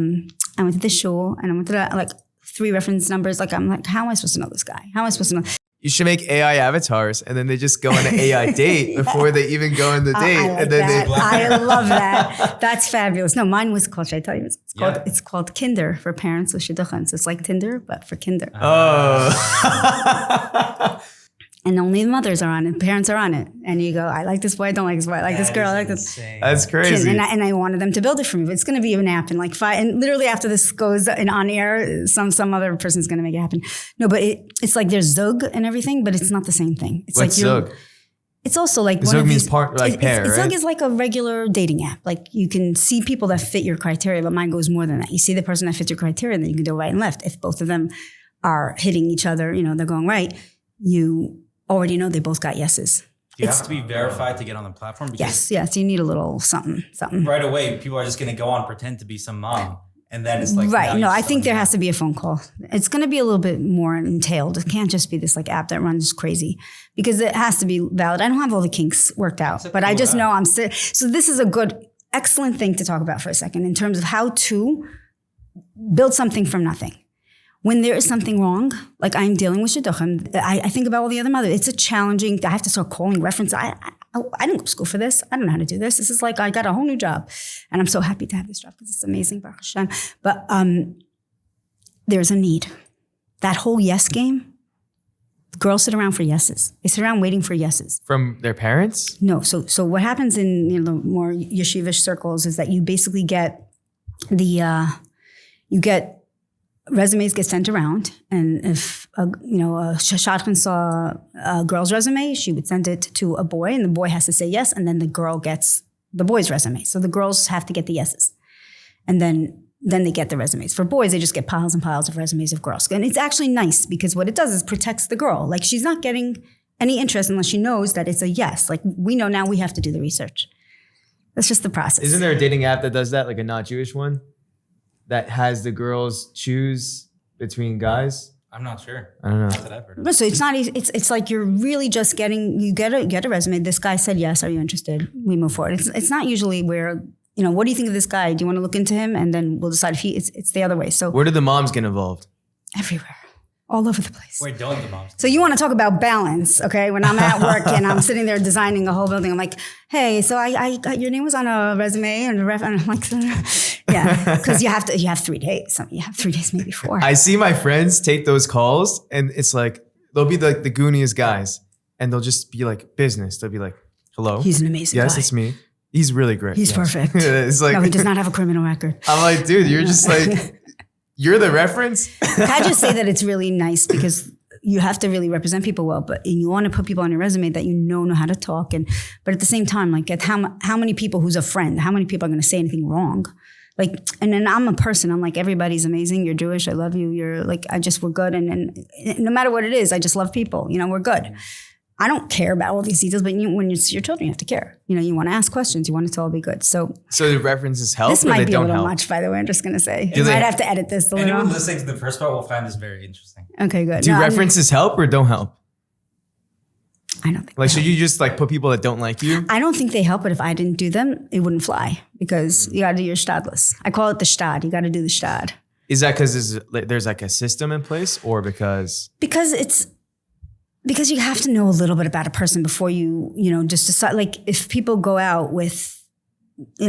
went to this shul and I went to that, like 3 reference numbers. Like I'm like, how am I supposed to know this guy? How am I supposed to know? You should make AI avatars and then they just go on an AI date before they even go on the date. I like that. I love that. That's fabulous. No, mine was called, should I tell you? It's called Kinder for parents with shidduchim. So it's like Tinder, but for Kinder. Oh. And only the mothers are on it. Parents are on it. And you go, I like this boy, I don't like this boy. I like this girl, I like this. That's crazy. And I wanted them to build it for me. But it's going to be an app in like 5. And literally after this goes on air, some other person's going to make it happen. No, but it's like there's Zug and everything, but it's not the same thing. It's What's like Zug? It's also like Zug means pair, right? Zug is like a regular dating app. Like you can see people that fit your criteria, but mine goes more than that. You see the person that fits your criteria, then you can go right and left. If both of them are hitting each other, they're going right, you already know they both got yeses. You have to be verified to get on the platform? Yes. You need a little something. Right away, people are just going to go on, pretend to be some mom. And then it's like, right. No, I think there has to be a phone call. It's going to be a little bit more entailed. It can't just be this like app that runs crazy because it has to be valid. I don't have all the kinks worked out, but I just know I'm so this is a excellent thing to talk about for a second in terms of how to build something from nothing. When there is something wrong, like I'm dealing with shidduchim, I think about all the other mothers. It's a challenging, I have to start calling reference. I didn't go to school for this. I don't know how to do this. This is like, I got a whole new job. And I'm so happy to have this job because it's amazing, Baruch Hashem. But there's a need. That whole yes game, girls sit around for yeses. They sit around waiting for yeses. From their parents? No. So what happens in the more yeshivish circles is that you basically get resumes get sent around, and if a shadchan saw a girl's resume, she would send it to a boy, and the boy has to say yes, and then the girl gets the boy's resume. So the girls have to get the yeses, and then they get the resumes. For boys, they just get piles and piles of resumes of girls, and it's actually nice because what it does is protects the girl. Like she's not getting any interest unless she knows that it's a yes. Like we know now we have to do the research. That's just the process. Isn't there a dating app that does that, like a not Jewish one? That has the girls choose between guys? I'm not sure. I don't know. Not that I've heard of. No, so it's not easy. It's like you're really just get a resume. This guy said yes. Are you interested? We move forward. It's not usually where, what do you think of this guy? Do you want to look into him? And then we'll decide if it's the other way. So where do the moms get involved? Everywhere. All over the place. Where don't the moms? So you want to talk about balance, okay? When I'm at work and I'm sitting there designing a whole building, I'm like, hey, so I got your name was on a resume and I'm like, yeah, because you have 3 days. You have 3 days, maybe 4. I see my friends take those calls and it's like, they'll be like the gooniest guys and they'll just be like business. They'll be like, hello. He's an amazing guy. Yes, it's me. He's really great. He's perfect. It's like, no, he does not have a criminal record. I'm like, dude, you're just like, you're the reference. Can I just say that it's really nice because you have to really represent people well, but you want to put people on your resume that know how to talk. But at the same time, like how many people who's a friend, how many people are going to say anything wrong? Like, and then I'm a person, I'm like, everybody's amazing. You're Jewish. I love you. You're like, we're good. And no matter what it is, I just love people, we're good. I don't care about all these details, but when it's your children, you have to care. You want to ask questions. You want it to all be good. So the references help this or might they be a don't little help? much, by the way. I'm just going to say. I might have to edit this a little. Anyone listening to the first part will find this very interesting. Okay, good. Do references help or don't help? I don't think. Like, should you just like put people that don't like you? I don't think they help, but if I didn't do them, it wouldn't fly because you got to do your stadless. I call it the stad. You got to do the stad. Is that because there's like a system in place or because? Because you have to know a little bit about a person before you just decide. Like if people go out with,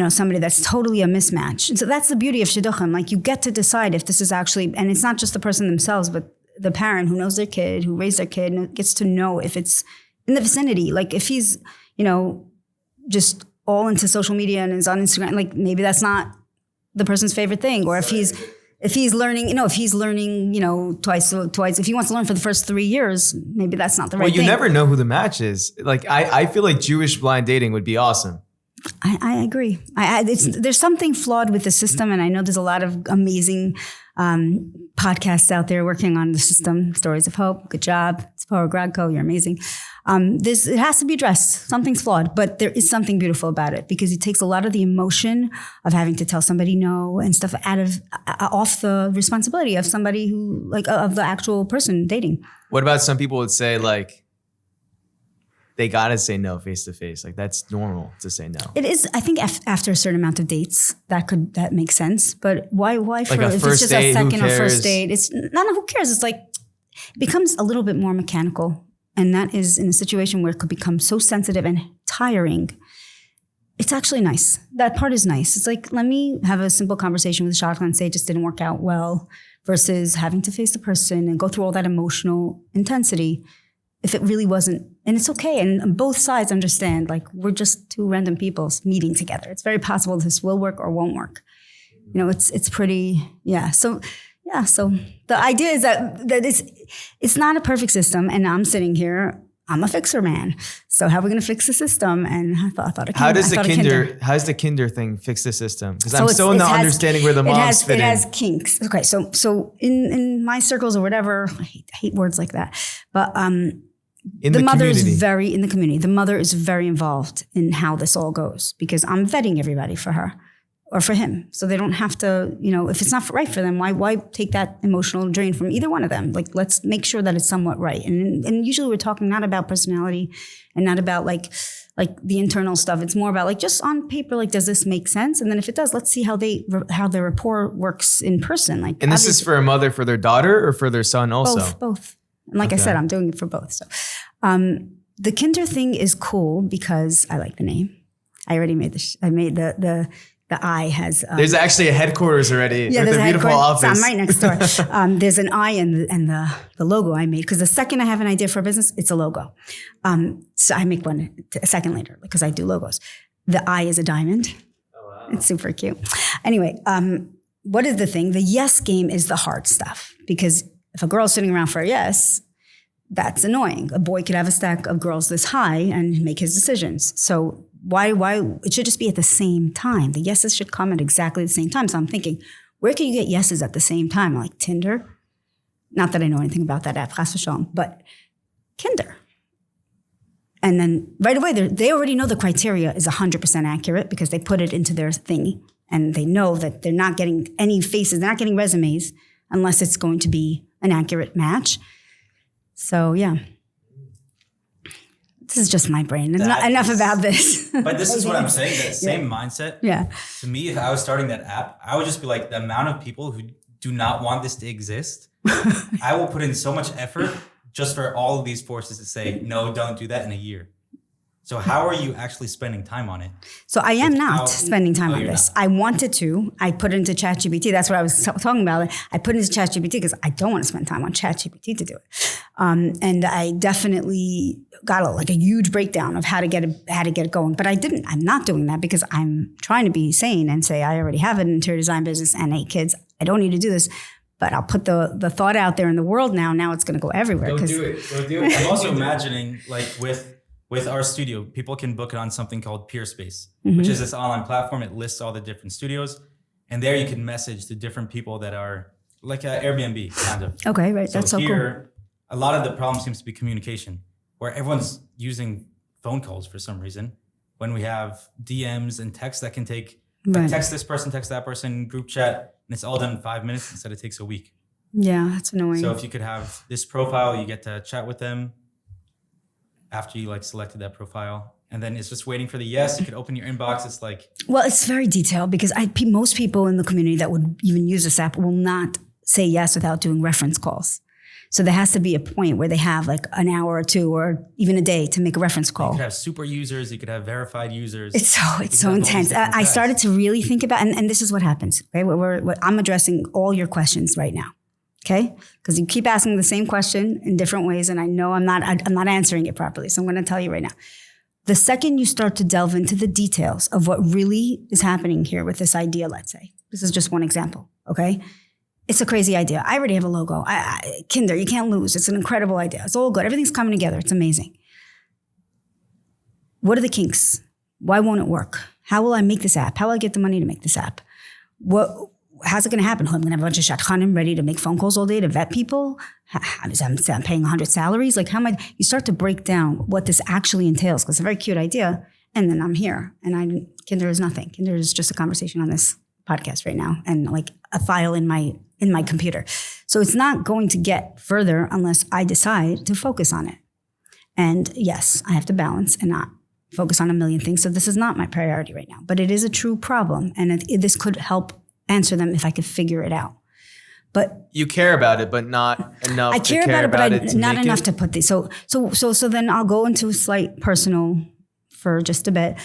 somebody that's totally a mismatch. And so that's the beauty of shidduchim. Like you get to decide if this is actually, and it's not just the person themselves, but the parent who knows their kid, who raised their kid, and gets to know if it's in the vicinity. Like if he's, just all into social media and is on Instagram, like maybe that's not the person's favorite thing. Or if he's learning, twice, if he wants to learn for the first 3 years, maybe that's not the right thing. Well, you never know who the match is. Like, I feel like Jewish blind dating would be awesome. I agree. There's something flawed with the system, and I know there's a lot of amazing podcasts out there working on the system. Stories of Hope, good job. It's Power Gradco, you're amazing. It has to be addressed. Something's flawed, but there is something beautiful about it because it takes a lot of the emotion of having to tell somebody no and stuff off the responsibility of somebody who of the actual person dating. What about some people would say they gotta say no face to face? Like that's normal to say no. It is. I think after a certain amount of dates, that makes sense. But why for a if first it's just date, a second who or first cares? date? It's not who cares. It's like it becomes a little bit more mechanical, and that is in a situation where it could become so sensitive and tiring. It's actually nice. That part is nice. It's like let me have a simple conversation with Shadchan and say it just didn't work out well, versus having to face the person and go through all that emotional intensity. If it really wasn't, and it's okay. And both sides understand, we're just two random people meeting together. It's very possible this will work or won't work. It's pretty, yeah. So the idea is that it's not a perfect system. And I'm sitting here, I'm a fixer man. So how are we going to fix the system? And I thought how does the Kinder thing fix the system? Because I'm still not understanding where the moms fit in. It has kinks. Okay, so in my circles or whatever, I hate words like that, but the mother is in the community. The mother is very involved in how this all goes because I'm vetting everybody for her or for him. So they don't have to, if it's not right for them, why take that emotional drain from either one of them? Let's make sure that it's somewhat right. And usually we're talking not about personality and not about like the internal stuff. It's more about just on paper, does this make sense? And then if it does, let's see how their rapport works in person. And this is for a mother for their daughter or for their son also? Both. And I said, I'm doing it for both. So the Kinder thing is cool because I like the name. I already made the I has. There's actually a headquarters already. Yeah, there's a beautiful office. So I'm right next door. There's an I and the logo I made because the second I have an idea for a business, it's a logo. So I make one a second later because I do logos. The I is a diamond. Oh, wow. It's super cute. Anyway, what is the thing? The yes game is the hard stuff because if a girl's sitting around for a yes, that's annoying. A boy could have a stack of girls this high and make his decisions. So why it should just be at the same time. The yeses should come at exactly the same time. So I'm thinking, where can you get yeses at the same time? Like Tinder? Not that I know anything about that app, chas v'shalom, but Kinder. And then right away, they already know the criteria is 100% accurate because they put it into their thingy. And they know that they're not getting any faces, they're not getting resumes unless it's going to be an accurate match. So yeah. This is just my brain. There's not enough about this. But this is what I'm saying, that same mindset. Yeah. To me, if I was starting that app, I would just be like, the amount of people who do not want this to exist, I will put in so much effort just for all of these forces to say, no, don't do that in a year. So how are you actually spending time on it? So I am not spending time on this. Not. I wanted to. I put it into ChatGPT. That's what I was talking about. I put it into ChatGPT because I don't want to spend time on ChatGPT to do it. And I definitely got a huge breakdown of how to get it going. But I'm not doing that because I'm trying to be sane and say I already have an interior design business and 8 kids. I don't need to do this. But I'll put the thought out there in the world now. Now it's going to go everywhere. Don't do it. I'm also imagining with our studio, people can book it on something called Peerspace, which is this online platform. It lists all the different studios. And there you can message to different people that are like Airbnb, kind of. Okay, right. That's so cool. A lot of the problem seems to be communication, where everyone's using phone calls for some reason. When we have DMs and texts that can take, text this person, text that person, group chat, and it's all done in 5 minutes instead it takes a week. Yeah, that's annoying. So if you could have this profile, you get to chat with them after you selected that profile. And then it's just waiting for the yes. You could open your inbox. It's well, it's very detailed because most people in the community that would even use this app will not say yes without doing reference calls. So there has to be a point where they have an hour or two or even a day to make a reference call. You could have super users. You could have verified users. It's so intense. I started to really think about, and this is what happens. Okay, I'm addressing all your questions right now. Okay, because you keep asking the same question in different ways, and I know I'm not answering it properly. So I'm going to tell you right now. The second you start to delve into the details of what really is happening here with this idea, let's say, this is just one example. Okay. It's a crazy idea. I already have a logo. Kinder, you can't lose. It's an incredible idea. It's all good. Everything's coming together. It's amazing. What are the kinks? Why won't it work? How will I make this app? How will I get the money to make this app? How's it going to happen? I'm going to have a bunch of shadchanim ready to make phone calls all day to vet people. I'm paying 100 salaries. Like, how am I? You start to break down what this actually entails, because it's a very cute idea. And then I'm here, and Kinder is nothing. Kinder is just a conversation on this podcast right now, and like a file in my computer. So it's not going to get further unless I decide to focus on it. And yes, I have to balance and not focus on a million things. So this is not my priority right now, but it is a true problem, and this could help answer them if I could figure it out. But you care about it, but not enough. I care about it, but not enough to put this. So then I'll go into a slight personal for just a bit.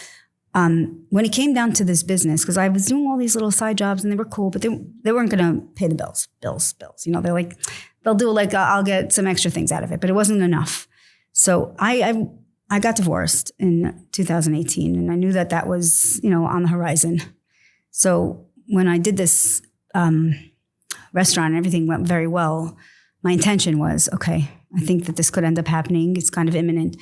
When it came down to this business, because I was doing all these little side jobs and they were cool, but they weren't going to pay the bills. You know, they'll do like, I'll get some extra things out of it, but it wasn't enough. So I got divorced in 2018, and I knew that was, you know, on the horizon. So when I did this restaurant and everything went very well, my intention was, okay, I think that this could end up happening. It's kind of imminent.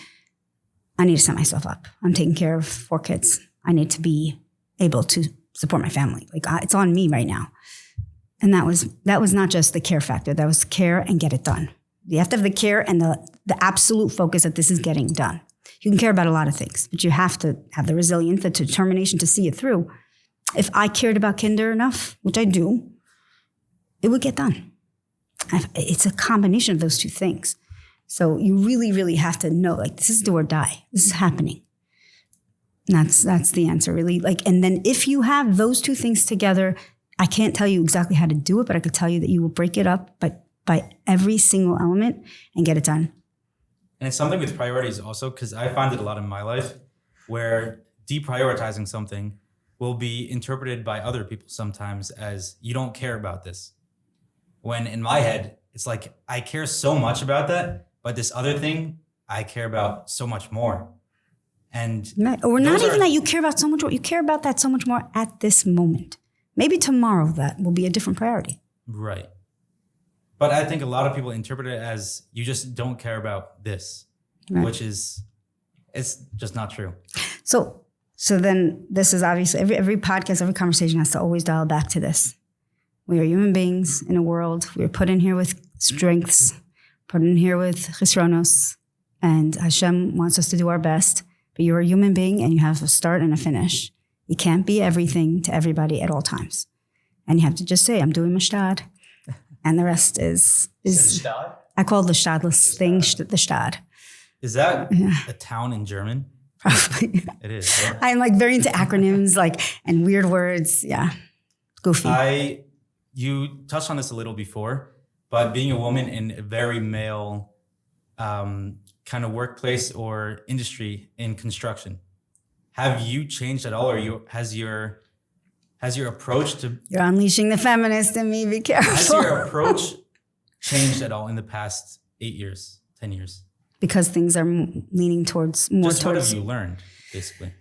I need to set myself up. I'm taking care of 4 kids. I need to be able to support my family. Like, it's on me right now. And that was not just the care factor. That was care and get it done. You have to have the care and the absolute focus that this is getting done. You can care about a lot of things, but you have to have the resilience, the determination to see it through. If I cared about Kinder enough, which I do, it would get done. It's a combination of those two things. So you really, really have to know, like, this is do or die. This is happening. And that's the answer, really. Like, and then if you have those two things together, I can't tell you exactly how to do it, but I could tell you that you will break it up by every single element and get it done. And it's something with priorities also, because I find it a lot in my life where deprioritizing something will be interpreted by other people sometimes as you don't care about this. When in my head, it's like, I care so much about that, but this other thing I care about so much more. And or not even that you care about so much more, you care about that so much more at this moment. Maybe tomorrow that will be a different priority. Right. But I think a lot of people interpret it as you just don't care about this, right, which is, it's just not true. So then this is obviously, every podcast, every conversation has to always dial back to this. We are human beings in a world. We are put in here with strengths, put in here with chisronos, and Hashem wants us to do our best. But you're a human being and you have a start and a finish. You can't be everything to everybody at all times. And you have to just say, I'm doing my shtad. And the rest is I call the shtadless thing the shtad. Is that a town in German? Probably. It is. Yeah. I'm like very into acronyms, and weird words. Yeah. Goofy. You touched on this a little before, but being a woman in a very male kind of workplace or industry in construction, have you changed at all, or has your approach to... You're unleashing the feminist in me, be careful. Has your approach changed at all in the past 8 years, 10 years? Because things are leaning towards more Just towards... what have you learned, basically?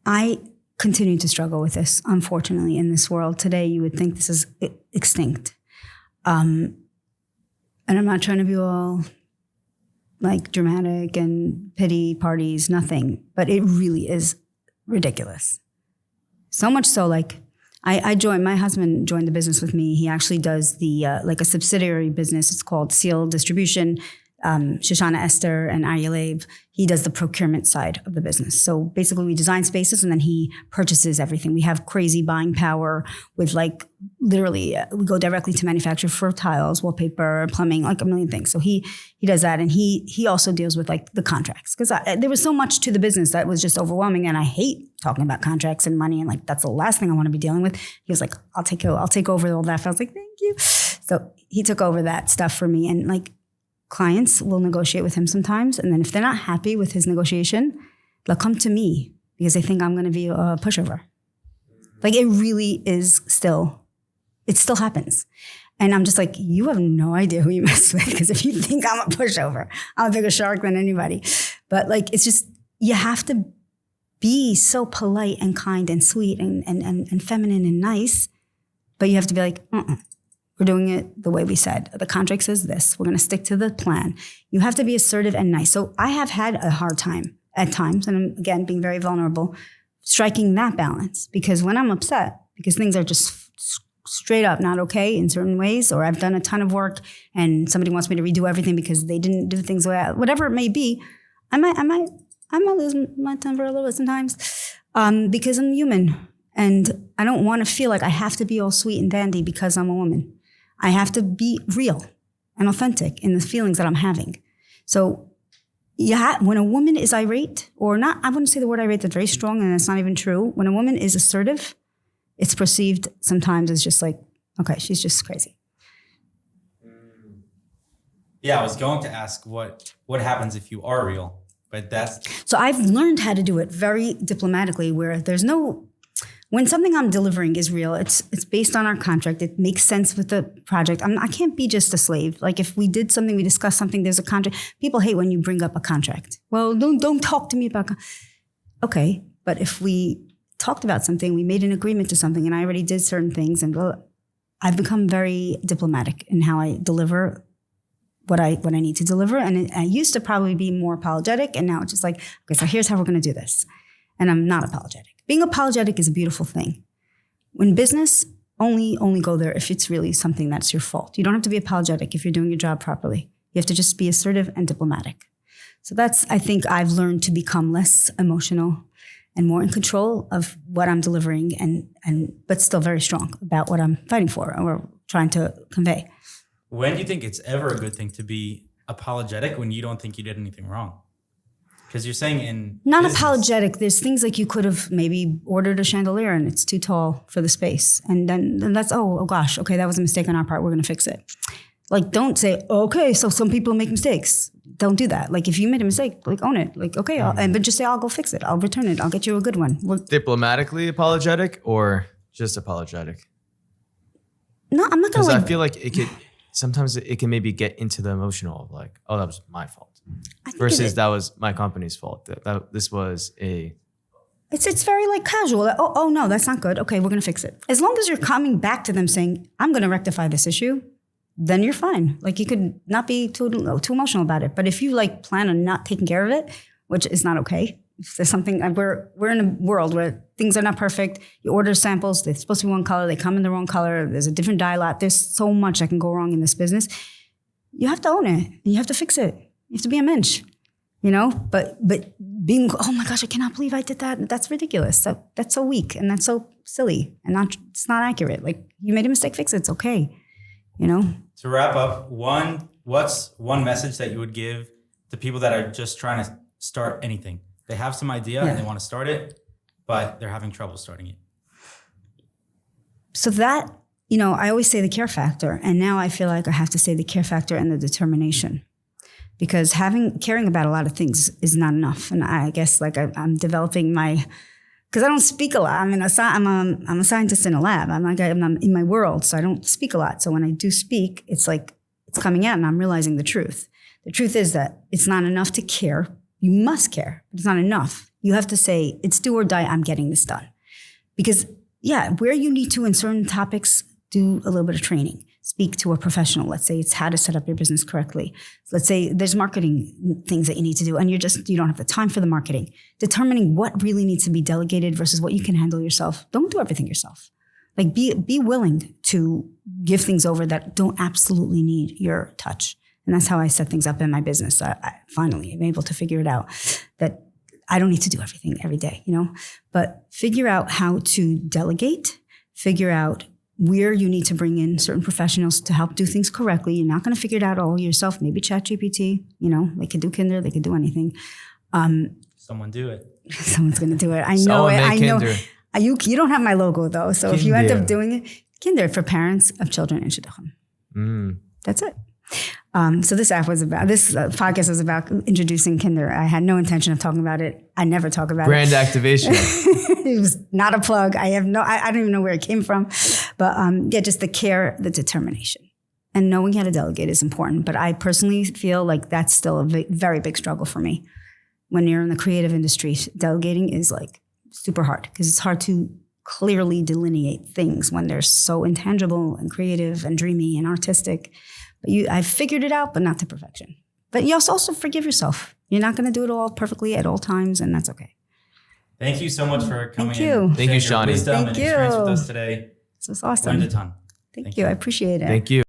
I continue to struggle with this, unfortunately, in this world. Today, you would think this is extinct. And I'm not trying to be all like dramatic and pity parties, nothing, but it really is ridiculous. So much so, like, my husband joined the business with me. He actually does the, like a subsidiary business. It's called Seal Distribution. Shoshana Esther and Arya Leib, he does the procurement side of the business. So basically we design spaces and then he purchases everything. We have crazy buying power with like literally we go directly to manufacture for tiles, wallpaper, plumbing, like a million things. So he does that. And he also deals with like the contracts because there was so much to the business that was just overwhelming. And I hate talking about contracts and money. And like, that's the last thing I want to be dealing with. He was like, I'll take over all that. I was like, thank you. So he took over that stuff for me. And like, clients will negotiate with him sometimes. And then if they're not happy with his negotiation, they'll come to me because they think I'm going to be a pushover. Like it really is it still happens. And I'm just like, you have no idea who you mess with because if you think I'm a pushover, I'm a bigger shark than anybody. But like, it's just, you have to be so polite and kind and sweet and feminine and nice, but you have to be like, We're doing it the way we said. The contract says this. We're going to stick to the plan. You have to be assertive and nice. So I have had a hard time at times, and I'm, again, being very vulnerable, striking that balance. Because when I'm upset, because things are just straight up not okay in certain ways, or I've done a ton of work and somebody wants me to redo everything because they didn't do things the way whatever it may be, I might lose my temper a little bit sometimes because I'm human. And I don't want to feel like I have to be all sweet and dandy because I'm a woman. I have to be real and authentic in the feelings that I'm having. So when a woman is irate, or not, I wouldn't say the word irate, that's very strong and it's not even true. When a woman is assertive, it's perceived sometimes as just like, okay, she's just crazy. Yeah, I was going to ask what happens if you are real, but that's... So I've learned how to do it very diplomatically, where there's no... When something I'm delivering is real, it's based on our contract. It makes sense with the project. I can't be just a slave. Like if we did something, we discussed something, there's a contract. People hate when you bring up a contract. Well, don't talk to me about... Okay, but if we talked about something, we made an agreement to something, and I already did certain things, and I've become very diplomatic in how I deliver what I need to deliver. And I used to probably be more apologetic, and now it's just like, okay, so here's how we're going to do this. And I'm not apologetic. Being apologetic is a beautiful thing. When business, only go there if it's really something that's your fault. You don't have to be apologetic if you're doing your job properly. You have to just be assertive and diplomatic. So I think I've learned to become less emotional and more in control of what I'm delivering, but still very strong about what I'm fighting for or trying to convey. When do you think it's ever a good thing to be apologetic when you don't think you did anything wrong? Because you're saying in not business, apologetic. There's things like you could have maybe ordered a chandelier and it's too tall for the space, and then that's oh gosh, okay, that was a mistake on our part. We're going to fix it. Like, don't say okay. So some people make mistakes. Don't do that. Like if you made a mistake, like own it. Like okay, but just say I'll go fix it. I'll return it. I'll get you a good one. Diplomatically apologetic or just apologetic? No, I'm not going to. Because I feel like it could. Sometimes it can maybe get into the emotional of like, oh, that was my fault. Versus that was my company's fault. This was a... It's very like casual. Like, oh no, that's not good. Okay, we're going to fix it. As long as you're coming back to them saying, I'm going to rectify this issue, then you're fine. Like you could not be too emotional about it. But if you like plan on not taking care of it, which is not okay. If there's something, we're in a world where things are not perfect. You order samples, they're supposed to be one color, they come in the wrong color, there's a different dye lot. There's so much that can go wrong in this business. You have to own it and you have to fix it. You have to be a mensch, but being, oh my gosh, I cannot believe I did that. That's ridiculous. That's so weak and that's so silly and it's not accurate. Like you made a mistake, fix it. It's okay. To wrap up, what's one message that you would give to people that are just trying to start anything? They have some idea and they want to start it, but they're having trouble starting it. So that, I always say the care factor. And now I feel like I have to say the care factor and the determination. Because caring about a lot of things is not enough. And I guess like I'm developing because I don't speak a lot. I mean, I'm a scientist in a lab. I'm in my world, so I don't speak a lot. So when I do speak, it's like it's coming out and I'm realizing the truth. The truth is that it's not enough to care. You must care, but it's not enough. You have to say, it's do or die, I'm getting this done. Because, where you need to in certain topics, do a little bit of training. Speak to a professional. Let's say it's how to set up your business correctly. Let's say there's marketing things that you need to do, and you don't have the time for the marketing. Determining what really needs to be delegated versus what you can handle yourself. Don't do everything yourself. Like be willing to give things over that don't absolutely need your touch. And that's how I set things up in my business. I finally am able to figure it out that I don't need to do everything every day, but figure out how to delegate, figure out where you need to bring in certain professionals to help do things correctly. You're not going to figure it out all yourself. Maybe ChatGPT, they could do Kinder, they could do anything. Someone do it. Someone's going to do it. I know it. I know. You don't have my logo though. So if you end up doing it, Kinder for parents of children in Shidduch. That's it. So this podcast was about introducing Kinder. I had no intention of talking about it. I never talk about Brand activation. It was not a plug. I don't even know where it came from. But just the care, the determination. And knowing how to delegate is important. But I personally feel like that's still a very big struggle for me. When you're in the creative industry, delegating is like super hard because it's hard to clearly delineate things when they're so intangible and creative and dreamy and artistic. But I figured it out, but not to perfection. But you also forgive yourself. You're not going to do it all perfectly at all times, and that's okay. Thank you so much for coming Thank you. in. Thank you, sharing your Shany. wisdom Thank and you. experience with us today. This was awesome. Learned a ton. Thank you. I appreciate it. Thank you.